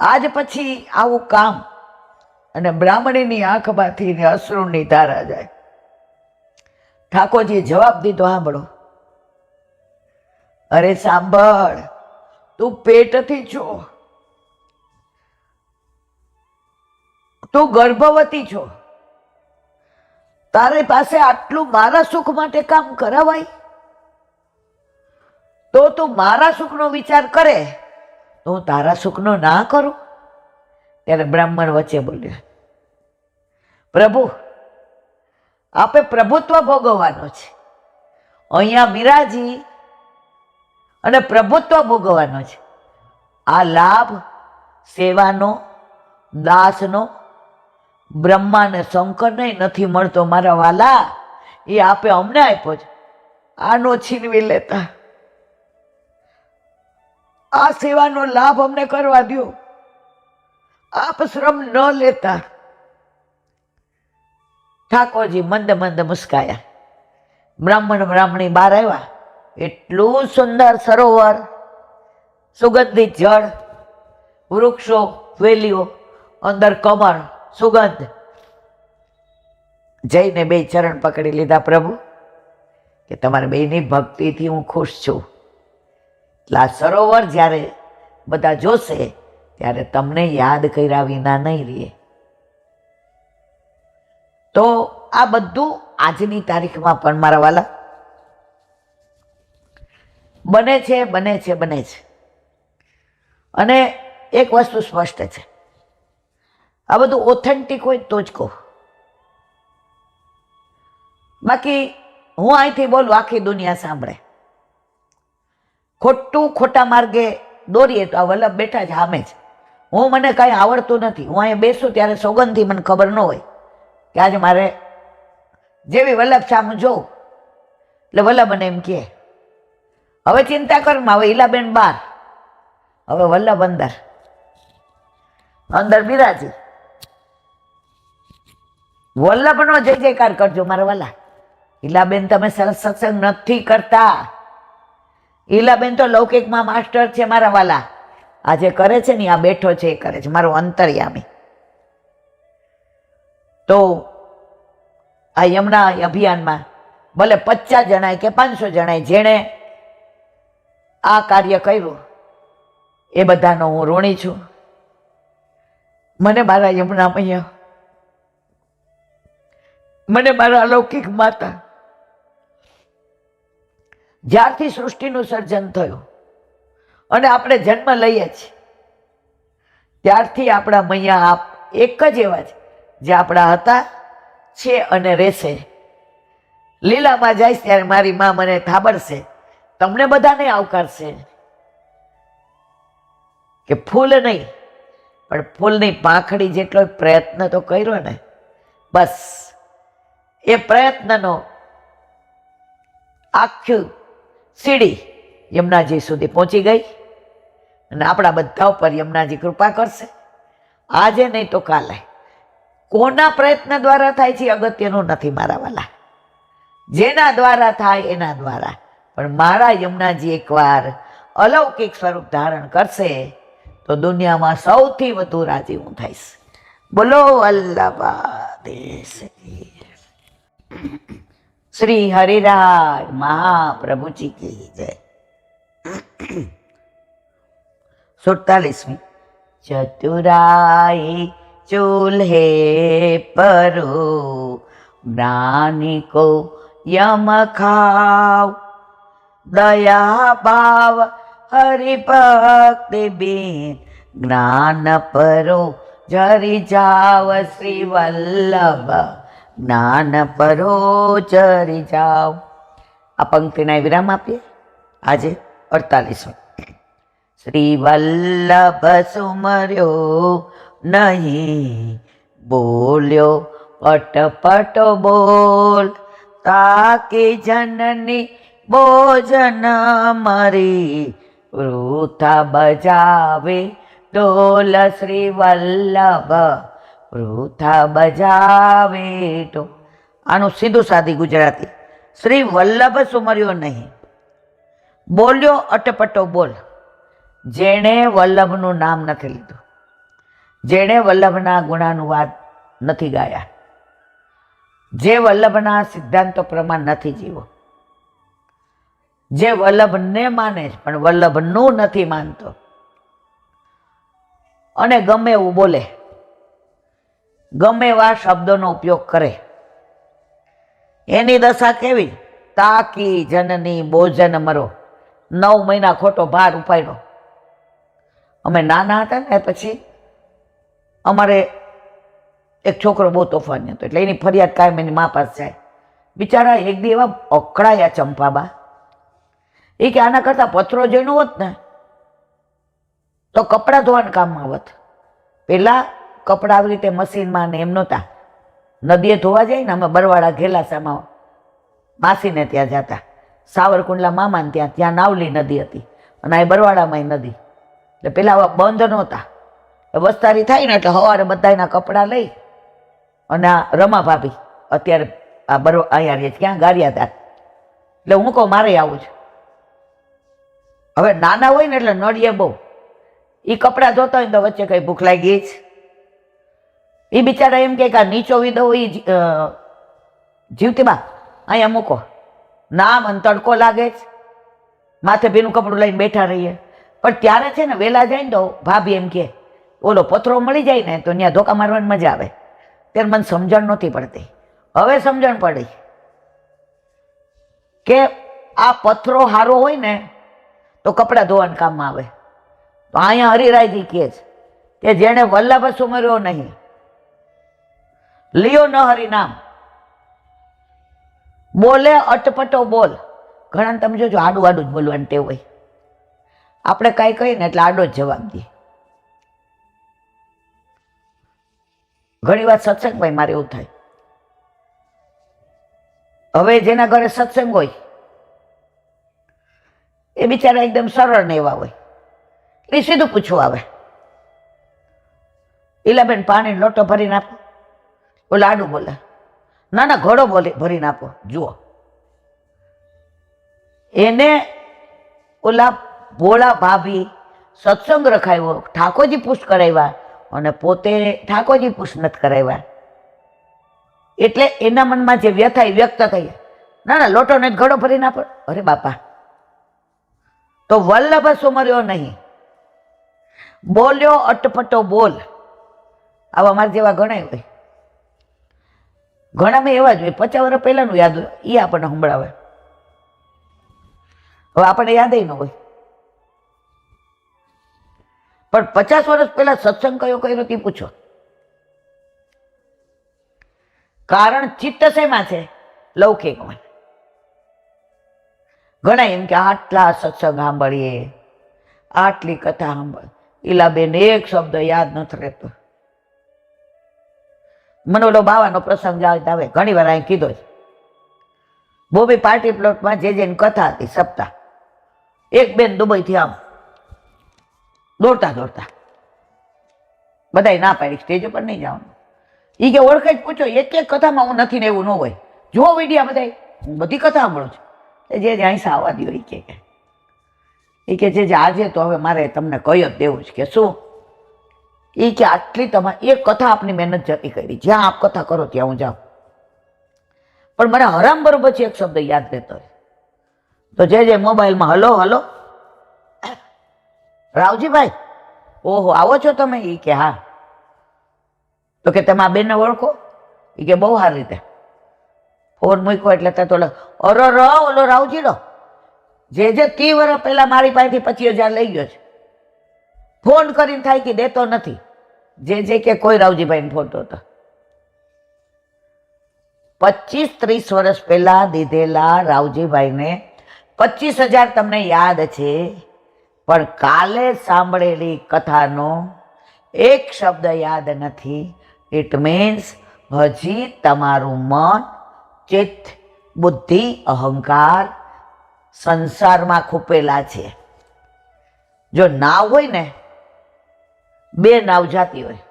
આજ પછી આવું કામ. અને બ્રાહ્મણીની આંખમાંથી અશ્રુની ધારા જાય. ઠાકોરજીએ જવાબ દીધો, સાંભળો, અરે સાંભળ, તું પેટથી છો, તું ગર્ભવતી છો, તારી પાસે આટલું મારા સુખ માટે કામ કરાવાય? તો તું મારા સુખનો વિચાર કરે તો હું તારા સુખનો ના કરું? ત્યારે બ્રાહ્મણ વચ્ચે બોલ્યા, પ્રભુ, આપે પ્રભુત્વ ભોગવવાનો છે, અહીંયા મીરાજી અને પ્રભુત્વ ભોગવવાનો છે. આ લાભ સેવાનો, દાસનો બ્રહ્મા ને શંકરને નથી મળતો મારા વાલા, એ આપે અમને આપ્યો છે. આનો છીનવી લેતા, આ સેવાનો લાભ અમને કરવા દો, આપ શ્રમ ન લેતા. ઠાકોરજી મંદ મંદ મુસ્કાયા. બ્રાહ્મણ બ્રાહ્મણી બહાર આવ્યા. એટલું સુંદર સરોવર, સુગંધિત જળ, વૃક્ષો, વેલીઓ, અંદર કમળ, સુગંધ. જઈને 2 ચરણ પકડી લીધા. પ્રભુ, કે તમારા 2ની ભક્તિથી હું ખુશ છું. એટલે આ સરોવર જ્યારે બધા જોશે ત્યારે તમને યાદ કર્યા વિના નહીં રહે. તો આ બધું આજની તારીખમાં પણ મારા વાલા બને છે, બને છે, બને છે. અને એક વસ્તુ સ્પષ્ટ છે, આ બધું ઓથેન્ટિક હોય તો જ કહું. બાકી હું અહીંથી બોલું, આખી દુનિયા સાંભળે. ખોટું ખોટા માર્ગે દોરીએ તો આ વલ્લભ બેઠા જ સામે જ. મને કાંઈ આવડતું નથી. હું અહીંયા બેસું ત્યારે સોગંદથી મને ખબર ન હોય કે આજે મારે જેવી વલ્લભ સામે જોઉં એટલે વલ્લભ મને એમ કહે, હવે ચિંતા કરમાં, હવે ઈલાબેન બહાર, હવે વલ્લભ અંદર, અંદર બિરાજી. વલ્લભનો જય જયકાર કરજો મારા વાલા. ઈલાબેન તમે સરસ સત્સંગ નથી કરતા. ઈલાબેન તો લૌકિકમાં માસ્ટર છે મારા વાલા. આ જે કરે છે ને, આ બેઠો છે એ કરે છે, મારો અંતર્યામી. તો આ યમુના અભિયાનમાં ભલે 50 જણાએ કે 500 જણાએ જેણે આ કાર્ય કર્યું એ બધાનો હું ઋણી છું. મને મારા યમુના મૈયા, મને મારા અલૌકિક માતા, જ્યારથી સૃષ્ટિનું સર્જન થયું અને આપણે જન્મ લઈએ છીએ ત્યારથી આપણા મૈયા આપ એક જ એવા છે જે આપણા હતા, છે અને રહેશે. લીલામાં જઈશ ત્યારે મારી મા મને થાબડશે, તમને બધાને આવકારશે કે ફૂલ નહીં પણ ફૂલની પાંખડી જેટલો પ્રયત્ન તો કર્યો ને, બસ એ પ્રયત્નનો આખું સીડી યમુનાજી સુધી પહોંચી ગઈ. અને આપણા બધા ઉપર યમુનાજી કૃપા કરશે. આજે નહીં તો કાલે કોના પ્રયત્ન દ્વારા થાય છે અગત્યનું નથી મારા વાલા, જેના દ્વારા થાય એના દ્વારા. પણ મારા યમુનાજી એકવાર અલૌકિક સ્વરૂપ ધારણ કરશે તો દુનિયામાં સૌથી વધુ રાજી હું થઈશ. બોલો વલ્લભાદેશ કી. શ્રી હરિરાય મહાપ્રભુજી કી જય. 47મી. ચતુરાઈ ચૂલ્હે પરો જ્ઞાની કો યમ ખાવ, દયા ભાવ હરિભક્તિ બિન જ્ઞાન પરો જરી જાવ. શ્રી વલ્લભ જ્ઞાન પરો જરી જાવ. આ પંક્તિના વિરામ આપીએ. આજે 48મી. શ્રી વલ્લભ સુમર્યો નહીં, બોલ્યો અટપટ બોલ, તાકી જનની ભોજન મરી વૃથા બજાવે ઢોલ. શ્રી વલ્લભ વૃથા બજાવે ઢોલ. આનું સીધું સાદી ગુજરાતી. શ્રી વલ્લભ સુમર્યો નહીં, બોલ્યો અટપટો બોલ. જેણે વલ્લભનું નામ નથી લીધું, જેણે વલ્લભના ગુણાનુવાદ નથી ગાયા, જે વલ્લભના સિદ્ધાંતો પ્રમાણ નથી જીવો, જે વલ્લભને માને છે પણ વલ્લભનું નથી માનતો અને ગમે એવું બોલે, ગમે એવા શબ્દોનો ઉપયોગ કરે, એની દશા કેવી? તાકી જનની ભોજન મરો. 9 મહિના ખોટો ભાર ઉપાડ્યો. અમે નાના હતા ને પછી અમારે એક છોકરો બહુ તોફાની હતો, એટલે એની ફરિયાદ કાયમ એની મા પાસે જાય. બિચારા એક દી એવા અકળાયા ચંપાબા, એ કે આના કરતાં પથરો જેનું હોત ને તો કપડાં ધોવાના કામમાં આવત. પેલા કપડાં આવી રીતે મશીનમાં ને એમ નહોતા, નદીએ ધોવા જાય ને. અમે બરવાડા ઘેલાસામાં માસીને ત્યાં જતા, સાવરકુંડલા મામાને ત્યાં નાવલી નદી હતી અને આ બરવાડામાં નદી. એટલે પેલા આવા બંધ નહોતા. વસ્તારી થાય ને એટલે સવારે બધાના કપડાં લઈ અને આ રમા ભાભી અત્યારે આ અહીંયા રહે છે, ક્યાં ગારિયા હતા, એટલે હું કહું મારે આવું છે. હવે નાના હોય ને એટલે નડીએ બહુ. એ કપડાં ધોતા હોય તો વચ્ચે કઈ ભૂખ લાગી જ, એ બિચારા એમ કે આ નીચો વિધો એ જીવતીમાં અહીંયા મૂકો, નામ અને તડકો લાગે છે, માથે ભીનું કપડું લઈને બેઠા રહીએ. પણ ત્યારે છે ને વહેલા જાય ને તો ભાભી એમ કે ઓલો પથરો મળી જાય ને તો ત્યાં ધોકા મારવાની મજા આવે. ત્યારે મને સમજણ નહોતી પડતી, હવે સમજણ પડી કે આ પથરો હારો હોય ને તો કપડાં ધોવાના કામમાં આવે. તો અહીંયા હરિરાયજી કહે છે કે જેણે વલ્લભ સુમર્યો નહીં, લિયો ન હરિનામ, બોલે અટપટો બોલ. ઘણા તમે જોજો આડું આડું જ બોલવાનું ટેવ હોય. આપણે કાંઈ કહીએ ને એટલે આડો જ જવાબ દઈએ. ઘણી વાર સત્સંગમાં મારે એવું થાય. હવે જેના ઘરે સત્સંગ હોય એ બિચારા એકદમ સરળ ને એવા હોય, એ સીધું પૂછવું આવે, ઈલાબેન પાણી લોટો ભરીને આપો. ઓલા આડું બોલે, ના ના ઘોડો ભરીને આપો. જુઓ, એને ઓલા ભોળા ભાભી સત્સંગ રખાયો, ઠાકોરજી પુષ્ટ કરાવ્યા અને પોતે ઠાકોરજી પુષ્ટ નથી કરાવ્યા. એટલે એના મનમાં જે વ્યથા વ્યક્ત થઈ, ના ના લોટો ને ઘડો ભરીને આપો. અરે બાપા, તો વલ્લભ સુમર્યો નહીં, બોલ્યો અટપટો બોલ. આવા મારા જેવા ઘણા હોય, ઘણા મેં એવા જ હોય. 50 વર્ષ પહેલાનું યાદ હોય એ આપણને સંભળાવે. હવે આપણને યાદ ન હોય, પણ 50 વર્ષ પહેલા સત્સંગ કયો કર્યો તે પૂછો. કારણ ચિત્ત શેમાં છે? લૌકિકમાં. ઘણા એમ કે આટલા સત્સંગ સાંભળીએ, આટલી કથા સાંભળ, ઈલાબેન એક શબ્દ યાદ નથી રહેતો. મને ઓલો બાવાનો પ્રસંગ યાદ આવે, ઘણી વાર અહીં કીધો છે. બોબી પાર્ટી પ્લોટમાં જેની કથા હતી સપ્તાહ, એક બેન દુબઈથી આમ દોડતા દોડતા, બધાય ના પાડી સ્ટેજ ઉપર નહીં જવાનું, એ કે ઓળખે જ પૂછો, એક એક કથામાં હું નથી ને એવું ન હોય. જુઓ વિડીયા બધા, હું બધી કથા સાંભળું છું. જે અહીં આવવા દો. એ કે જે આજે તો હવે મારે તમને કહી જ દેવું છે. કે શું? એ કે આટલી તમારે એક કથા આપની મહેનત જતી કરી, જ્યાં આપ કથા કરો ત્યાં હું જાઉં, પણ મને હરામ બરોબર છે એક શબ્દ યાદ રહેતો હોય. તો જે મોબાઈલમાં હલો હલો રાવજીભાઈ, ઓહો આવો છો તમે? એ કે હા. તો કે તમે આ બેનને ઓળખો? એ કે બહુ સારી રીતે. ફોન મૂક્યો એટલે તો ઓલો રાવજી લો જે 30 વર્ષ પહેલા મારી પાસેથી 25,000 લઈ ગયો છે, ફોન કરીને થાય કે દેતો નથી. જે કે કોઈ રાવજીભાઈ ફોટો હતો 25-30 વર્ષ પહેલા દીધેલા રાવજીભાઈને 25,000 તમને યાદ છે, પણ કાલે સાંભળેલી કથાનો એક શબ્દ યાદ નથી. ઇટ મીન્સ હજી તમારું મન, ચિત્ત, બુદ્ધિ, અહંકાર સંસારમાં ખૂપેલા છે. જો નાવ હોય ને, બે નાવ જાતી હોય.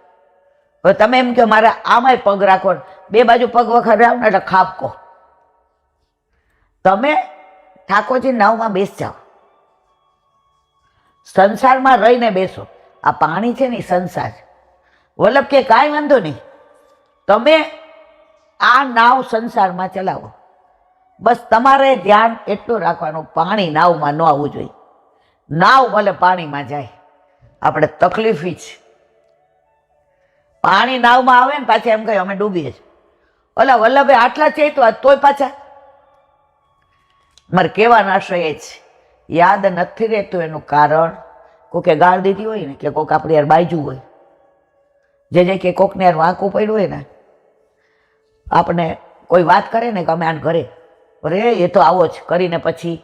હવે તમે એમ કહો મારે આમાંય પગ રાખો, બે બાજુ પગ વખત રાખ ને એટલે ખાપકો. તમે ઠાકોરજી નાવમાં બેસ જાઓ, સંસારમાં રહીને બેસો. આ પાણી છે ને સંસાર. વલ્લભ કે કાંઈ વાંધો નહીં, તમે આ નાવ સંસારમાં ચલાવો, બસ તમારે ધ્યાન એટલું રાખવાનું, પાણી નાવમાં ન આવવું જોઈએ. નાવ ભલે પાણીમાં જાય, આપણે તકલીફ જ પાણી નાવમાં આવે ને પાછા એમ કહે અમે ડૂબીએ છીએ. ઓલા વલ્લભે આટલા ચેતવા તોય પાછા. મારે કહેવાનો આશય એ જ, યાદ નથી રહેતું એનું કારણ કોકે ગાળ દીધી હોય ને, કે કોક આપણે યાર બાજુ હોય, જે કે કોકને યાર વાંકું પડ્યું હોય ને, આપણે કોઈ વાત કરે ને કે અમે આને ઘરે, અરે એ તો આવો જ કરીને પછી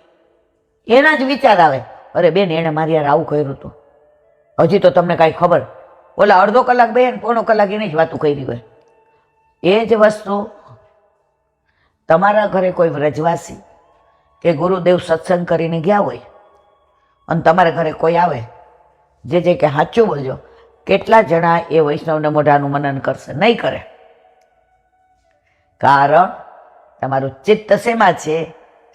એના જ વિચાર આવે, અરે બેન એણે મારી યાર આવું કર્યું હતું, હજી તો તમને કાંઈ ખબર. ઓલા અડધો કલાક બે પોણો કલાક એની જ વાતું કરી હોય. એ જ વસ્તુ તમારા ઘરે કોઈ વ્રજવાસી કે ગુરુદેવ સત્સંગ કરીને ગયા હોય અને તમારા ઘરે કોઈ આવે જે કે સાચું બોલજો, કેટલા જણા એ વૈષ્ણવને મોઢાનું મનન કરશે? નહીં કરે. કારણ તમારું ચિત્ત શેમાં છે?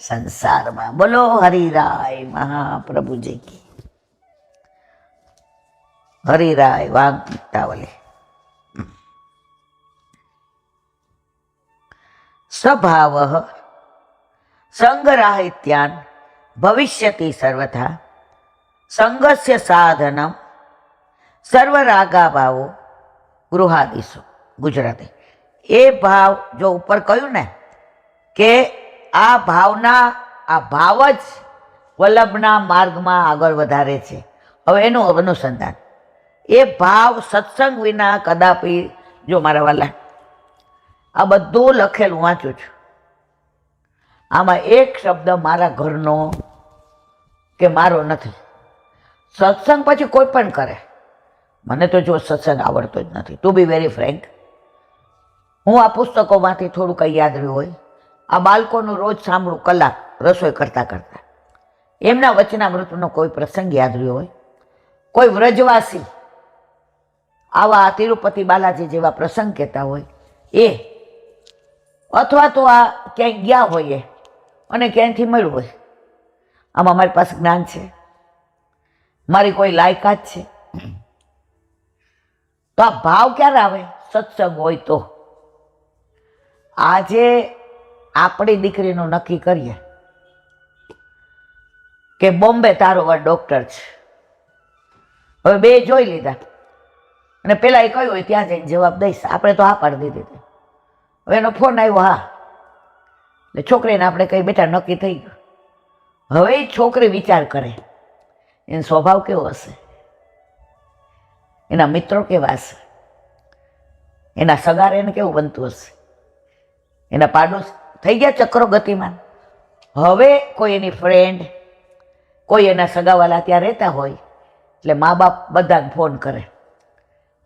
સંસારમાં. બોલો હરિરાય મહાપ્રભુજી કી. હરિરાય વાંગતાવલે. સ્વભાવ સંગરાહિત્યાન ભવિષ્યતિ સર્વથા સંગસ્ય સાધનમ સર્વરાગા ભાવો ગૃહાદિશુ. ગુજરાતી. એ ભાવ જો ઉપર કહ્યું ને કે આ ભાવના, આ ભાવ જ વલ્લભના માર્ગમાં આગળ વધારે છે. હવે એનું અનુસંધાન, એ ભાવ સત્સંગ વિના કદાપી, જો મારા વાલા આ બધું લખેલું વાંચું છું, આમાં એક શબ્દ મારા ઘરનો કે મારો નથી. સત્સંગ પછી કોઈ પણ કરે, મને તો જો સત્સંગ આવડતો જ નથી, ટુ બી વેરી ફ્રેન્ક. હું આ પુસ્તકોમાંથી થોડું કંઈ યાદ રહ્યું હોય, આ બાળકોનું રોજ સાંભળું કલાક રસોઈ કરતાં કરતાં, એમના વચનામૃતનો કોઈ પ્રસંગ યાદ રહ્યો હોય, કોઈ વ્રજવાસી આવા તિરુપતિ બાલાજી જેવા પ્રસંગ કહેતા હોય એ, અથવા તો આ ક્યાંય ગયા હોઈએ અને ક્યાંયથી મળ્યું હોય, આમાં મારી પાસે જ્ઞાન છે, મારી કોઈ લાયકાત છે, તો આ ભાવ ક્યારે આવે? સત્સંગ હોય તો. આજે આપણી દીકરીનું નક્કી કરીએ કે બોમ્બે તારો વાર ડોક્ટર છે, હવે બે જોઈ લીધા અને પેલા એ કહ્યું હોય ત્યાં જઈને જવાબ દઈશ, આપણે તો હા પાડી દીધી. હવે એનો ફોન આવ્યો, હા, એટલે છોકરીને આપણે કઈ બેટા નક્કી થઈ ગયું. હવે એ છોકરી વિચાર કરે એનો સ્વભાવ કેવો હશે, એના મિત્રો કેવા હશે, એના સગાર એને કેવું બનતું હશે, એના પાડોશ થઈ ગયા ચક્રો ગતિમાન. હવે કોઈ એની ફ્રેન્ડ, કોઈ એના સગાવાલા ત્યાં રહેતા હોય એટલે મા બાપ બધાને ફોન કરે,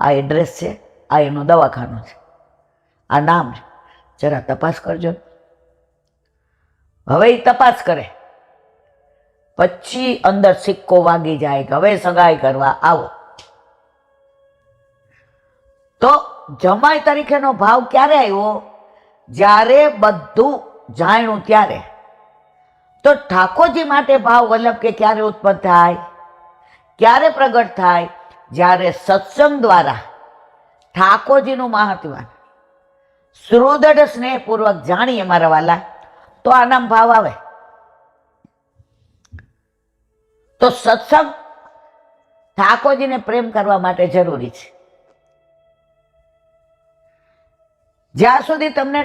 આ એડ્રેસ છે, આ એનું દવાખાનું છે, આ નામ છે, જરા તપાસ કરજો. હવે એ તપાસ કરે, પછી અંદર સિક્કો વાગી જાય કે હવે સગાઈ કરવા આવો. તો જમાઈ તરીકેનો ભાવ ક્યારે આવ્યો? જ્યારે બધું જાણ્યું ત્યારે. તો ઠાકોરજી માટે ભાવ વલ્લભ કે ક્યારે ઉત્પન્ન થાય? ક્યારે પ્રગટ થાય? જ્યારે સત્સંગ દ્વારા ઠાકોરજીનું મહાત્મ્ય સુદૃઢ સ્નેહપૂર્વક જાણીએ મારા વાલા, તો આનામ ભાવ આવે. તો સત્સંગ ઠાકોરજીને પ્રેમ કરવા માટે જરૂરી છે. જ્યાં સુધી તમને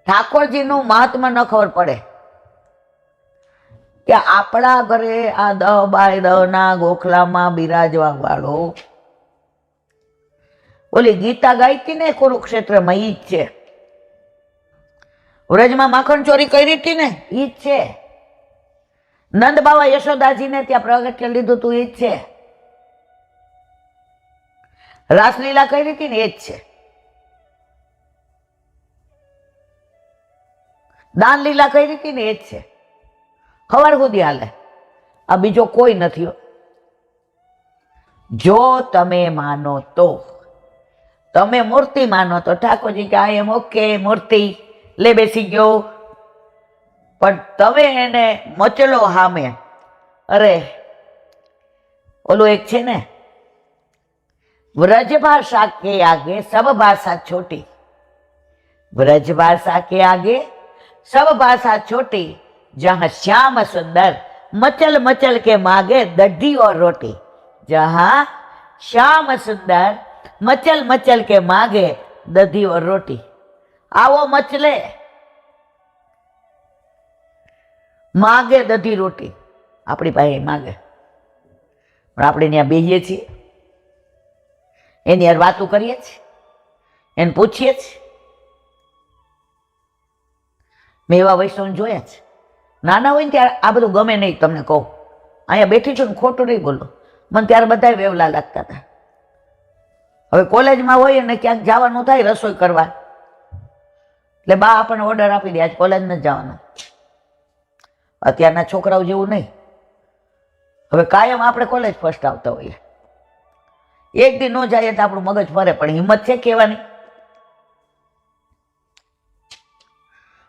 ઠાકોરજીનું મહાત્મા ન ખબર પડે કે આપણા ઘરે આ 10x10 ગોખલામાં બિરાજવા વાળો ઓલી ગીતા ગાયતી ને કુરુક્ષેત્રમાં ઈ જ છે. વ્રજમાં માખણ ચોરી કરી હતી ને ઈ જ છે. નંદ બાવા યશોદાજીને ત્યાં પ્રગટ્ય લીધું તું ઈ જ છે. રાસલીલા કરી હતી ને એ જ છે. દાન લીલા કરી હતી ને એ જ છે. ખબર સુધી હાલે. આ બીજો કોઈ નથી. જો તમે માનો તો, તમે મૂર્તિ માનો તો ઠાકોરજી કે આઈ એમ ઓકે મૂર્તિ લે બેસી ગયો. પણ તમે એને મચલો હામે. અરે ઓલું એક છે ને, વ્રજ ભાષા કે આગે સબ ભાષા છોટી. વ્રજ ભાષા કે આગે सब भाषा छोटी, जहाँ श्याम सुंदर मचल मचल के मांगे दड्डी और रोटी. जहाँ श्याम सुंदर मचल मचल के मांगे दधी और रोटी. आवो मचले मांगे दधी रोटी. આપણી પાસે માગે પણ આપણે ત્યાં બેહીએ છીએ, એની યાર વાતો કરીએ છીએ, એને પૂછીએ છીએ. મેં એવા વૈષ્ણવ જોયા છે. નાના હોય ને ત્યારે આ બધું ગમે નહીં. તમને કહું, અહીંયા બેઠી છું ને ખોટું નહીં બોલો, મને ત્યારે બધા વેવલા લાગતા હતા. હવે કોલેજમાં હોય ને ક્યાંક જવાનું થાય રસોઈ કરવા, એટલે બા આપણને ઓર્ડર આપી દે આજ કોલેજ નથી જવાનું. અત્યારના છોકરાઓ જેવું નહીં. હવે કાયમ આપણે કોલેજ ફર્સ્ટ આવતા હોઈએ. એક દી ન જાય તો આપણું મગજ ફરે, પણ હિંમત છે કહેવાની.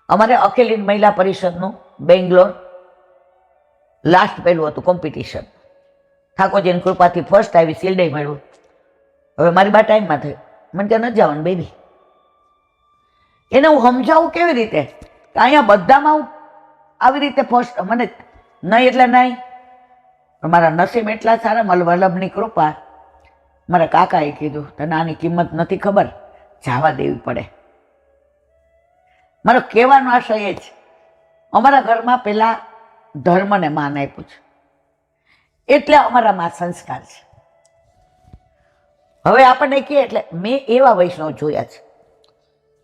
અમારે અખિલ હિન્દ મહિલા પરિષદનું બેંગ્લોર લાસ્ટ પહેલું હતું કોમ્પિટિશન. ઠાકોરજીની કૃપાથી ફર્સ્ટ આવી, શિલ્ડે મળ્યું. હવે મારી બા ટાઈમમાં થઈ, મને ત્યાં નથી જવાનું બેબી. એને હું સમજાવું કેવી રીતે કે અહીંયા બધામાં હું આવી રીતે ફર્સ્ટ, મને નહીં એટલે નહીં. મારા નસીબ એટલા સારા, વલ્લભની કૃપા. મારા કાકાએ કીધું તને આની કિંમત નથી ખબર, જવા દેવી પડે. મારો કહેવાનો આશય એ છે, અમારા ઘરમાં પેલા ધર્મને માન આપ્યું છે, એટલે અમારામાં સંસ્કાર છે. હવે આપણને કહે એટલે મેં એવા વૈષ્ણવ જોયા છે.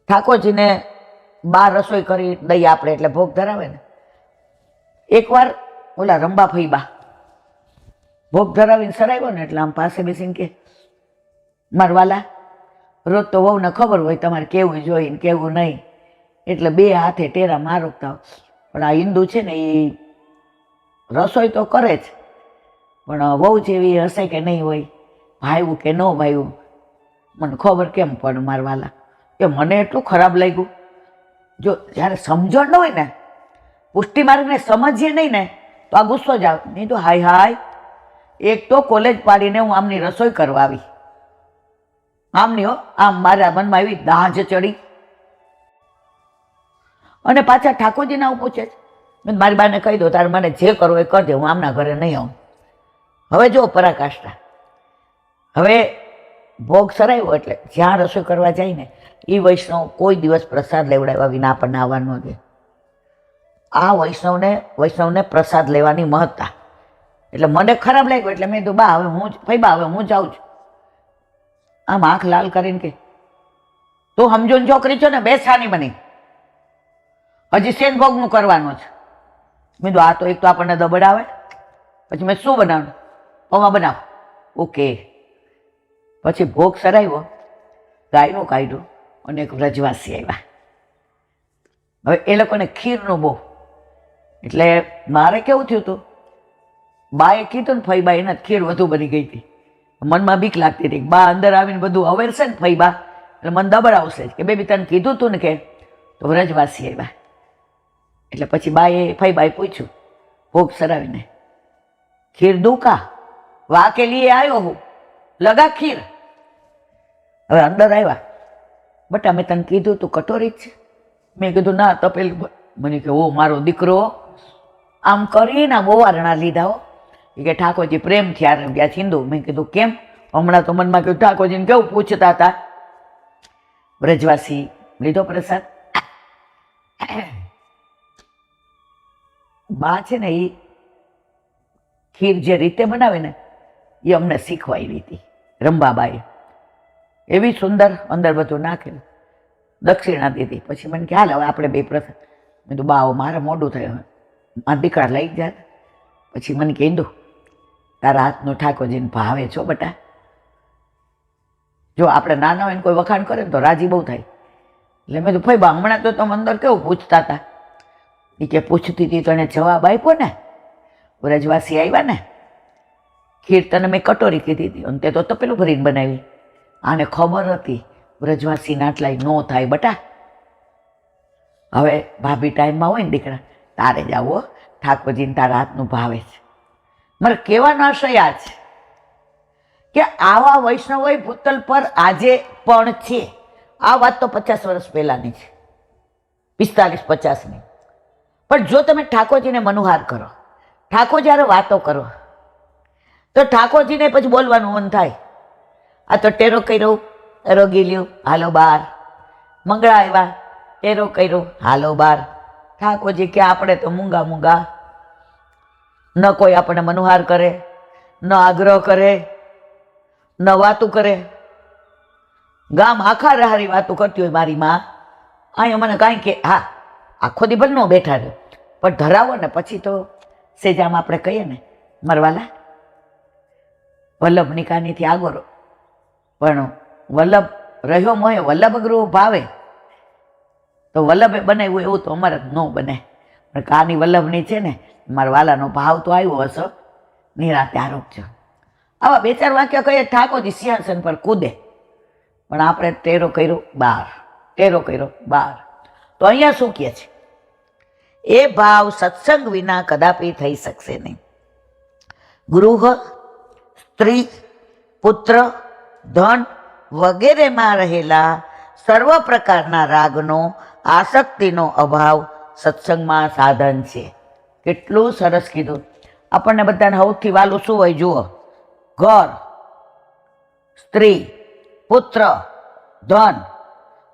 ઠાકોરજીને બહાર રસોઈ કરી દઈએ આપણે એટલે ભોગ ધરાવે ને. એકવાર ઓલા રંબા ફઈબા ભોગ ધરાવીને સરાવ્યો ને એટલે આમ પાસે બેસીને કે મારવાલા રોજ તો વહુને ખબર હોય તમારે કેવું જોઈએ ને કેવું નહીં, એટલે બે હાથે ટેરા મારકતા. પણ આ હિન્દુ છે ને એ રસોઈ તો કરે જ, પણ વહુ જેવી હશે કે નહીં હોય, ભાવ્યું કે ન ભાવ્યું મને ખબર કેમ પણ મારવાલા. એ મને એટલું ખરાબ લાગ્યું. જો જ્યારે સમજણ ન હોય ને, પુષ્ટિ માર્ગને સમજીએ નહીં ને, તો આ ગુસ્સો જ આવે. નહીં તો હાય હાય, એક તો કોલેજ પાડીને હું આમની રસોઈ કરવા આવી, આમની હો, આમ મારા મનમાં એવી દાજ ચડી. અને પાછા ઠાકોરજીને આવું પૂછે છે. મારી બાને કહી દો તારે મને જે કરવું એ કરજે, હું આમના ઘરે નહીં આવું. હવે જો પરાકાષ્ઠા. હવે ભોગ સરાવ્યો એટલે જ્યાં રસોઈ કરવા જાય ને એ વૈષ્ણવ કોઈ દિવસ પ્રસાદ લેવડાવ્યા વિના આપણને આવવાનું નથી. આ વૈષ્ણવને પ્રસાદ લેવાની મહત્તા. એટલે મને ખરાબ લાગ્યું એટલે મેં કીધું બા હવે હું જાઉં છું. આમ આંખ લાલ કરીને કે તું સમજો છોકરી છો ને બેસાની બની, હજી શેન ભોગનું કરવાનું છે. મેં કીધું આ તો એક તો આપણને દબડાવે. પછી મેં શું બનાવવાનું? પૌવા બનાવ. ઓકે. પછી ભોગ સરાવ્યો, ગાયનું કાઢ્યું અને એક વ્રજવાસી આવ્યા. હવે એ લોકોને ખીરનું બહુ, એટલે મારે કેવું થયું હતું, બાએ કીધું ને ફઈબા એને ખીર વધુ બની ગઈ હતી. મનમાં બીક લાગતી હતી. બા અંદર આવીને બધું અવેરશે ને ફઈ બા, એટલે મન દબડાવશે કે બેબી તને કીધું તું ને કે તો વ્રજવાસી આવ્યા. એટલે પછી બાએ ફઈ બાએ પૂછ્યું ભોગ સરાવીને, ખીર દૂકા વા કે લીએ આવ્યો હું, લગા ખીર. હવે અંદર આવ્યા, બટા મેં તને કીધું તું કટોરી જ છે. મેં કીધું ના તપેલું. મને કે ઓ મારો દીકરો, આમ કરીને આમ ઓવારણા લીધા હો. એ કે ઠાકોરજી પ્રેમથી આરોગ્યા છીંદુ. મેં કીધું કેમ? હમણાં તો મનમાં કહ્યું ઠાકોરજીને કેવું પૂછતા હતા. વ્રજવાસી લીધો પ્રસાદ. બા છે ને એ ખીર જે રીતે બનાવે ને એ અમને શીખવાડી હતી રંબાબાએ. એવી સુંદર અંદર બધું નાખેલું, દક્ષિણા દીધી. પછી મને કે હાલ હવે આપણે બે પ્રસાદ. મેં કીધું બા મારે મોડું થયું, મારા દીકરા લઈ ગયા. પછી મને કીધું તારા હાથનું ઠાકોરજીને ભાવે છો બટા. જો આપણે નાના હોય ને કોઈ વખાણ કરે ને તો રાજી બહુ થાય. એટલે મેં તો ભાઈ બા હમણાં તો તમે અંદર કેવું પૂછતા હતા. એ કે પૂછતી હતી તો એને જવાબ આપ્યો ને. વ્રજવાસી આવ્યા ને, ખીર તને મેં કટોરી કીધી હતી અને તે તો તપેલું ભરીને બનાવી. આને ખબર હતી વ્રજવાસીને આટલાય ન થાય બટા. હવે ભાભી ટાઈમમાં હોય ને દીકરા તારે જ આવો, ઠાકોરજીને તારા હાથનું ભાવે છે. મારે કહેવાનો આશય આ છે કે આવા વૈષ્ણવ ભૂતલ પર આજે પણ છે. આ વાત તો 50 વર્ષ પહેલાની છે, 45-50ની. પણ જો તમે ઠાકોરજીને મનુહાર કરો, ઠાકોર જ્યારે વાતો કરો તો ઠાકોરજીને પછી બોલવાનું મન થાય. આ તો ટેરો કર્યો, રોગી લ્યો, હાલો બાર. મંગળા આવ્યા, ટેરો કર્યો, હાલો બાર. ઠાકોરજી કે આપણે તો મૂંગા મૂંગા, ન કોઈ આપણને મનુહાર કરે, ન આગ્રહ કરે, ન વાતું કરે. ગામ આખા રહારી વાતું કરતી હોય મારી માં, અહીંયા મને કાંઈ કે હા આખો દી ભર ન બેઠા રહ્યો, પણ ધરાવો ને પછી તો સેજામ આપણે કહીએ ને મરવાલા વલ્લભ નિકાનીથી આગળ. પણ વલ્લભ રહ્યો મોહે વલ્લભ ગૃહ ભાવે, તો વલ્લભે બનાવ્યું એવું તો અમારે ન બને. પણ કાની વલ્લભની છે ને મારા વાલાનો ભાવ તો આવ્યો હશે. નિરાતે આરોગ્ય. આવા 2-4 વાક્ય કહીએ ઠાકોરજી સિંહાસન પર કૂદે. પણ આપણે ટેરો કર્યો બાર, ટેરો કર્યો બાર. તો અહીંયા શું કહે છે? એ ભાવ સત્સંગ વિના કદાપી થઈ શકશે નહીં. ગૃહ, સ્ત્રી, પુત્ર, ધન વગેરેમાં રહેલા સર્વ પ્રકારના રાગનો, આસક્તિનો અભાવ સત્સંગમાં સાધન છે. કેટલું સરસ કીધું. આપણને બધાને સૌથી વાલું શું હોય જુઓ? ઘર, સ્ત્રી, પુત્ર, ધન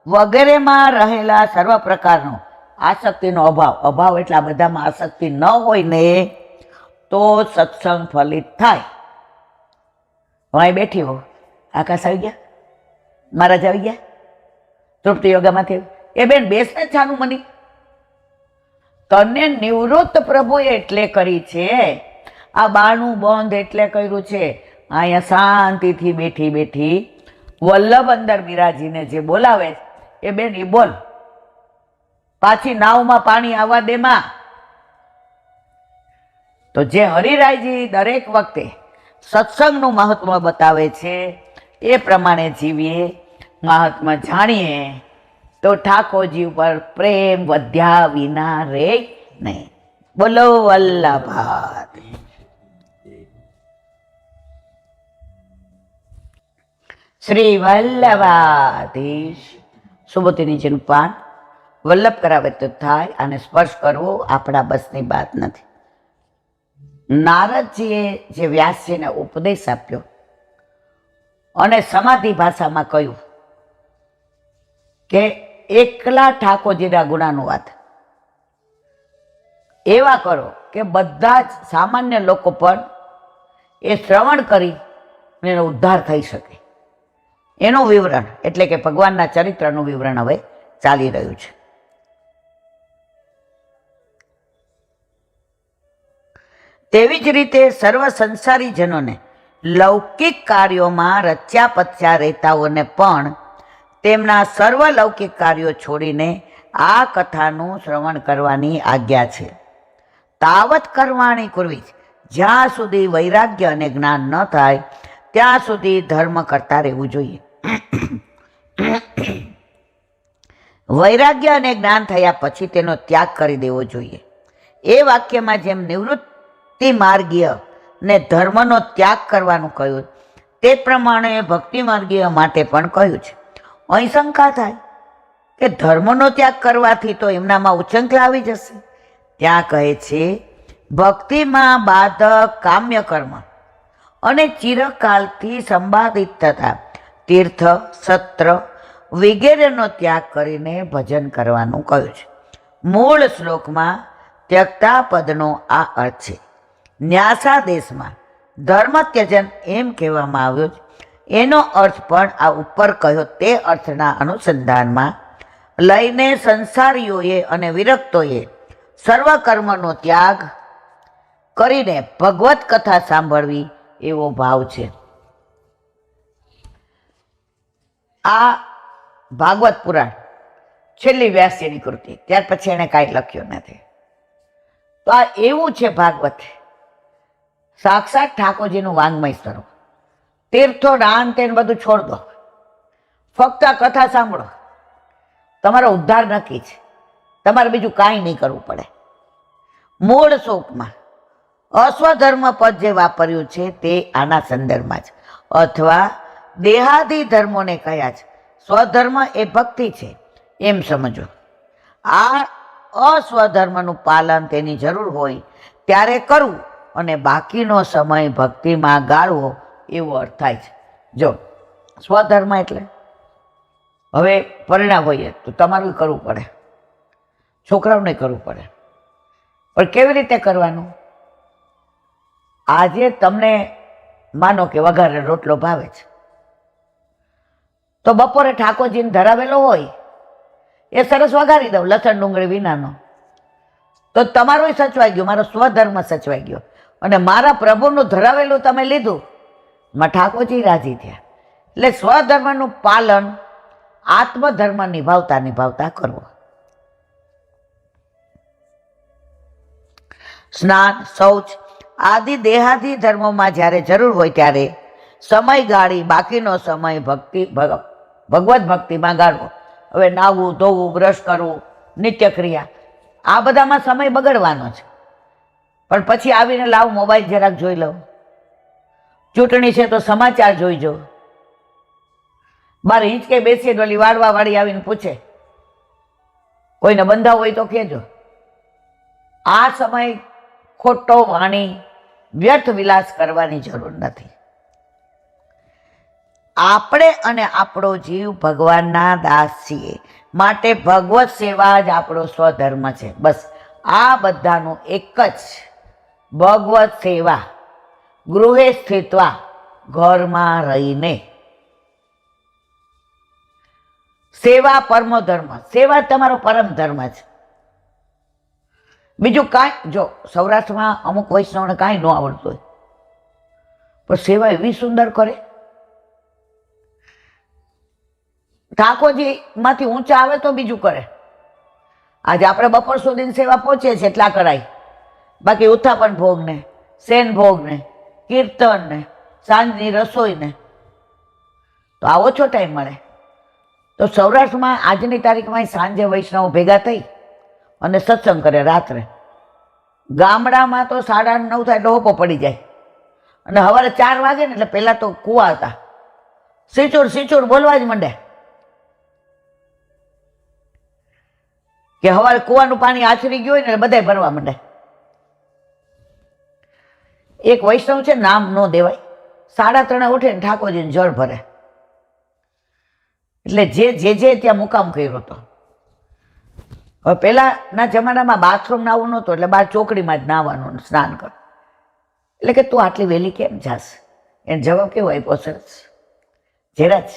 વગેરેમાં રહેલા સર્વ પ્રકારનો આસક્તિનો અભાવ. અભાવ એટલે આ બધામાં આસક્તિ ન હોય ને તો સત્સંગ ફલિત થાય. અહીં બેઠી હો, આકાશ આવી ગયા, મહારાજ આવી ગયા, તૃપ્તિ યોગામાંથી. એ બેન બેસને છાનું મની, તને નિવૃત્ત પ્રભુએ એટલે કરી છે. આ બાણું બંધ એટલે કર્યું છે. અહીંયા શાંતિથી બેઠી બેઠી વલ્લભ અંદર બિરાજીને જે બોલાવે એ બેન એ બોલ. પાછી નાવમાં પાણી આવવા દેમાં. તો જે હરિરાયજી દરેક વખતે સત્સંગનું મહત્વ બતાવે છે એ પ્રમાણે જીવીએ, મહાત્મા જાણીએ તો ઠાકોરજી ઉપર પ્રેમ વધ્યા વિના રે નહીં. બોલો વલ્લભાત. શ્રી વલ્લભાધીશ. સુબોધીનીજીનું પાન વલ્લભ કરાવે તો થાય, અને સ્પર્શ કરવો આપણા બસની વાત નથી. નારદજીએ જે વ્યાસજીને ઉપદેશ આપ્યો અને સમાધિ ભાષામાં કહ્યું કે એકલા ઠાકોરજીના ગુણાનુવાદ એવા કરો કે બધા જ સામાન્ય લોકો પણ એ શ્રવણ કરી એનો ઉદ્ધાર થઈ શકે. એનું વિવરણ એટલે કે ભગવાનના ચરિત્રનું વિવરણ હવે ચાલી રહ્યું છે. તેવી જ રીતે સર્વ સંસારીજનોને લૌકિક કાર્યોમાં રચ્યા પચ્યા રહેતાઓને પણ તેમના સર્વ લૌકિક કાર્યો છોડીને આ કથાનું શ્રવણ કરવાની આજ્ઞા છે. તાવત કરવાણી કરવી, જ્યાં સુધી વૈરાગ્ય અને જ્ઞાન ન થાય ત્યાં સુધી ધર્મ કરતા રહેવું જોઈએ. વૈરાગ્ય અને જ્ઞાન થયા પછી તેનો ત્યાગ કરી દેવો જોઈએ. એ વાક્યમાં જેમ નિવૃત્તિ માર્ગીય ને ધર્મનો ત્યાગ કરવાનું કહ્યું તે પ્રમાણે ભક્તિ માર્ગીય માટે પણ કહ્યું છે. અહીં શંકા થાય કે ધર્મનો ત્યાગ કરવાથી તો એમનામાં ઉચ્ચંખલા આવી જશે. ત્યાં કહે છે ભક્તિમાં બાધક કામ્ય કર્મ અને ચિરકાલથી સંબાધિત થતા તીર્થ સત્ર વગેરેનો ત્યાગ કરીને ભજન કરવાનું કહ્યું છે. મૂળ શ્લોકમાં ત્યક્તા પદનો આ અર્થ છે. ન્યાસા દેશમાં ધર્મ ત્યજન એમ કહેવામાં આવ્યું છે. એનો અર્થ પણ આ ઉપર કહ્યો તે અર્થના અનુસંધાનમાં લઈને સંસારીઓએ અને વિરક્તોએ સર્વ કર્મનો ત્યાગ કરીને ભગવત કથા સાંભળવી એવો ભાવ છે. આ ભાગવત પુરાણ છેલ્લી વ્યાસજીની કૃતિ, ત્યાર પછી એને કાંઈ લખ્યું નથી. તો આ એવું છે ભાગવત, સાક્ષાત ઠાકોરજીનું વાંગ્મય સ્વરૂપ. તીર્થો દાન તેને બધું છોડ દો, ફક્ત આ કથા સાંભળો, તમારો ઉદ્ધાર નક્કી છે. તમારે બીજું કાંઈ નહીં કરવું પડે. મૂળ શ્લોકમાં અસ્વધર્મ પદ જે વાપર્યું છે તે આના સંદર્ભમાં જ, અથવા દેહાદી ધર્મોને કહ્યા છે. સ્વધર્મ એ ભક્તિ છે એમ સમજો. આ અસ્વધર્મનું પાલન તેની જરૂર હોય ત્યારે કરવું અને બાકીનો સમય ભક્તિમાં ગાળવો એવો અર્થ થાય છે. જો સ્વધર્મ એટલે હવે પરિણામ હોઈએ તો તમારું કરવું પડે, છોકરાઓને કરવું પડે, પણ કેવી રીતે કરવાનું? આજે તમને માનો કે વઘારે રોટલો ભાવે છે, તો બપોરે ઠાકોરજીને ધરાવેલો હોય એ સરસ વઘારી દઉં લસણ ડુંગળી વિનાનો, તો તમારું સચવાઈ ગયું, મારો સ્વધર્મ સચવાઈ ગયો અને મારા પ્રભુનું ધરાવેલું તમે લીધું, માં ઠાકોરજી રાજી થયા. એટલે સ્વધર્મનું પાલન આત્મધર્મ નિભાવતા નિભાવતા કરવો. સ્નાન શૌચ આદિ દેહાદી ધર્મોમાં જ્યારે જરૂર હોય ત્યારે સમય ગાળી બાકીનો સમય ભગવત ભક્તિમાં ગાળવો. હવે નાહવું ધોવું બ્રશ કરવું નિત્યક્રિયા આ બધામાં સમય બગડવાનો છે, પણ પછી આવીને લાવ મોબાઈલ જરાક જોઈ લઉં, ચૂંટણી છે તો સમાચાર જોઈજો, બાર હિંચકે બેસીએ ડોલી વાળવા વાળી આવીને પૂછે, કોઈને બંધાવ હોય તો કહેજો. આ સમય ખોટો વાણી વ્યર્થ વિલાસ કરવાની જરૂર નથી. આપણે અને આપણો જીવ ભગવાનના દાસ છીએ, માટે ભગવત સેવા જ આપણો સ્વધર્મ છે. બસ આ બધાનું એક જ, ભગવત સેવા, ગૃહે સ્થિત્વા, ઘરમાં રહીને સેવા પરમો ધર્મ. સેવા તમારો પરમ ધર્મ છે. બીજું કાંઈ, જો સૌરાષ્ટ્રમાં અમુક વૈષ્ણવને કાંઈ ન આવડતું હોય પણ સેવા એવી સુંદર કરે, ઠાકોરજીમાંથી ઊંચા આવે તો બીજું કરે. આજે આપણે બપોર સુધીની સેવા પહોંચીએ છીએ એટલા કરાય, બાકી ઉત્થાપન ભોગને, શેન ભોગને, કીર્તનને, સાંજની રસોઈને તો આ ઓછો ટાઈમ મળે. તો સૌરાષ્ટ્રમાં આજની તારીખમાં સાંજે વૈષ્ણવ ભેગા થઈ અને સત્સંગ કરે રાત્રે. ગામડામાં તો 9:30 થાય એટલે હોપો પડી જાય અને સવારે 4 વાગે ને એટલે પહેલાં તો કૂવા હતા, સિચુર બોલવા જ માંડે કે સવારે કૂવાનું પાણી આછરી ગયું હોય ને બધાય ભરવા માંડે. એક વૈષ્ણવ છે, નામ ન દેવાય, 3:30 ઉઠે ને ઠાકોરજીને જળ ભરે. એટલે જે ત્યાં મુકામ કર્યો હતો. હવે પહેલાંના જમાનામાં બાથરૂમ નાવું નહોતું એટલે બહાર ચોકડીમાં જ નાહવાનું, સ્નાન કર. એટલે કે તું આટલી વહેલી કેમ જાશ? એને જવાબ કેવો આપ્યો સરસ, જરાજ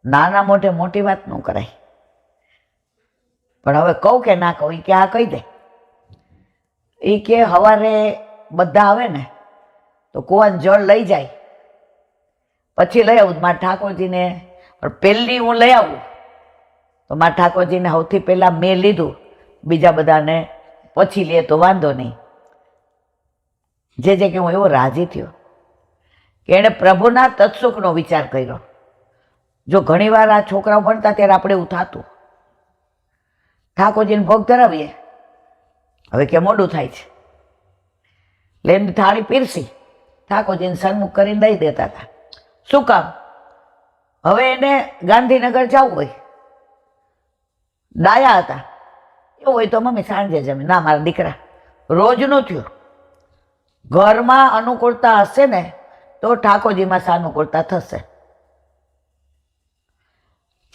નાના મોઢે મોટી વાત ન કરાય, પણ હવે કહું કે ના કહું? એ કે આ કહી દે. એ કે સવારે બધા આવે ને તો કૂવાનું જળ લઈ જાય, પછી લઈ આવું મારા ઠાકોરજીને. પણ પહેલી હું લઈ આવું તો મારા ઠાકોરજીને સૌથી પહેલાં મેં લીધું, બીજા બધાને પછી લે તો વાંધો નહીં. જે કે હું એવો રાજી થયો કે એણે પ્રભુના તત્સુખનો વિચાર કર્યો. જો ઘણીવાર આ છોકરાઓ ભણતા ત્યારે આપણે એવું થતું, ઠાકોરજીને ભોગ ધરાવીએ, હવે કે મોડું થાય છે, એટલે થાળી પીરસી ઠાકોરજીને સન્મુખ કરીને દઈ દેતા હતા. શું કામ? હવે એને ગાંધીનગર જવું હોય, ડાયા હતા, એવું હોય તો મમ્મી સાંજે જમે. ના, મારા દીકરા રોજનું થયું. ઘરમાં અનુકૂળતા હશે ને તો ઠાકોરજીમાં સાનુકૂળતા થશે.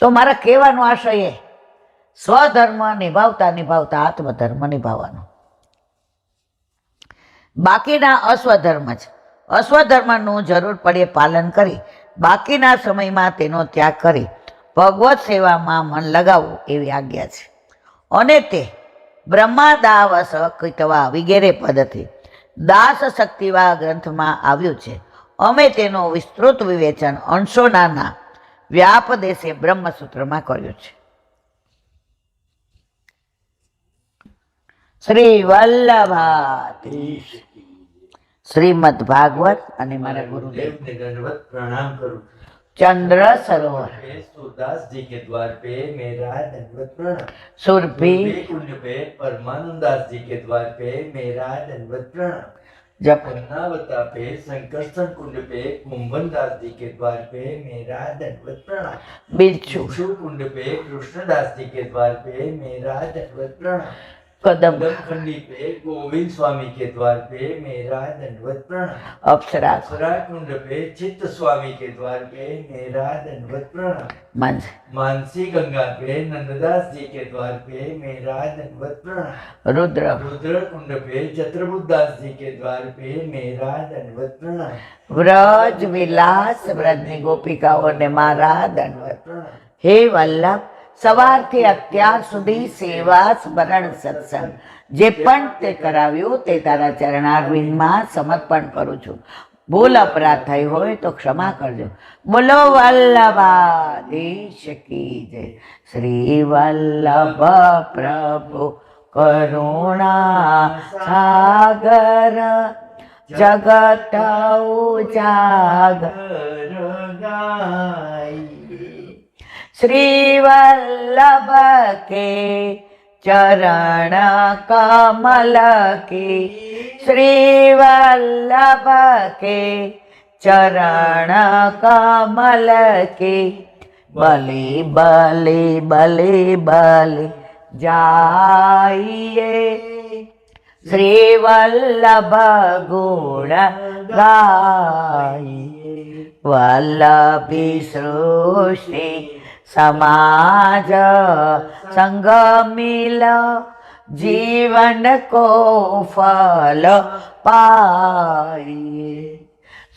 તો મારા કહેવાનો આશય એ સ્વધર્મ નિભાવતા નિભાવતા આત્મધર્મ નિભાવવાનો. બાકીના અસ્વધર્મ છે. અસ્વધર્મનું જરૂર પડે પાલન કરી બાકીના સમયમાં તેનો ત્યાગ કરી ભગવત સેવામાં મન લગાવવું એવી આજ્ઞા છે. અને તે બ્રહ્માદાવસ કીટવા વગેરે પદથી દાસ શક્તિવા ગ્રંથમાં આવ્યું છે. અમે તેનો વિસ્તૃત વિવેચન અંશોના વ્યાપદેશે બ્રહ્મસૂત્રમાં કર્યું છે. શ્રી વલ્લભાધીશ શ્રીમદ ભાગવત અને મારા ગુરુદેવ दंडवत प्रणाम करूं. चंद्र सरोवर सूरदास जी के द्वार पे मेरा दंडवत प्रणाम. सुरभि कुंड पे परमानंदास जी के द्वार पे मेरा दंडवत प्रणाम. जप कर्णावता पे संकर्षण कुंड पे कुंभनदास जी के द्वार पे मेरा दंडवत प्रणाम. बिच्छू कुंड पे कृष्णदास जी के द्वार पे मेरा दंडवत प्रणाम. कदम खंडी पे गोविंद स्वामी के द्वार पे मेरा दंडवत प्रणाम. अप्सरा अप्सरा कुंड पे चित्त स्वामी के द्वार पे मेरा दंडवत प्रणाम. मंज मानसी गंगा पे नंददास जी के द्वार पे मेरा दंडवत प्रणाम. रुद्र रुद्र कुंड पे चतुर्बुदास जी के द्वार पे मेरा दंडवत प्रणाम. व्रज विलास व्रजनी गोपिकाओं ने मारा दंडवत प्रणाम. हे वल्लभ સવારથી અત્યાર સુધી સેવા સ્મરણ સત્સંગ જે પણ તે કરાવ્યું તે તારા ચરણારવિંદમાં સમર્પણ કરું છું. ભૂલ અપરાધ થઈ હોય તો ક્ષમા કરજો. બોલો વલ્લભાધીશ કી જય. શ્રી વલ્લભ પ્રભુ કરુણા સાગર જગત ઉજાગર श्री वल्लभ के चरण कमल की श्री वल्लभ के चरण कमल की बलि बलि बलि बलि जाइए श्री वल्लभ गुण गाइए वल्लभी सृष्टि समाज संग मिल जीवन को फल पाइए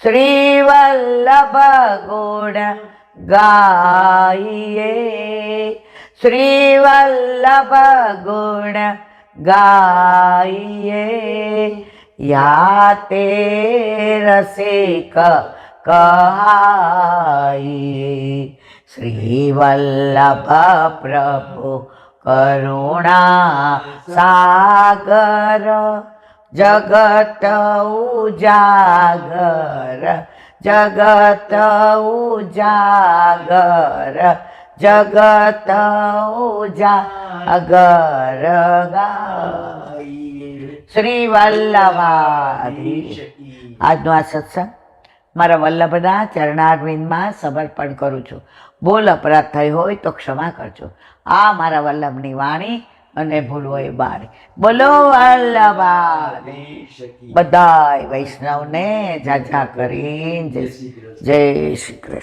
श्री वल्लभ गुण गाइए श्री वल्लभ गुण गाइए या रसिक कहाइए श्री वल्लभ प्रभु करुणा सागर जगत उजागर जगत उजागर जगत उजागर गाइए श्री वल्लभाधीश. આજનો આ સત્સંગ મારા વલ્લભના ચરણારવિંદમાં સમર્પણ કરું છું. બોલ અપરાધ થઈ હોય તો ક્ષમા કરજો. આ મારા વલ્લભની વાણી અને ભૂલ હોય બારી. બોલો વલ્લભાધીશ. બધાય વૈષ્ણવને જાજા કરીને જય શ્રી કૃષ્ણ.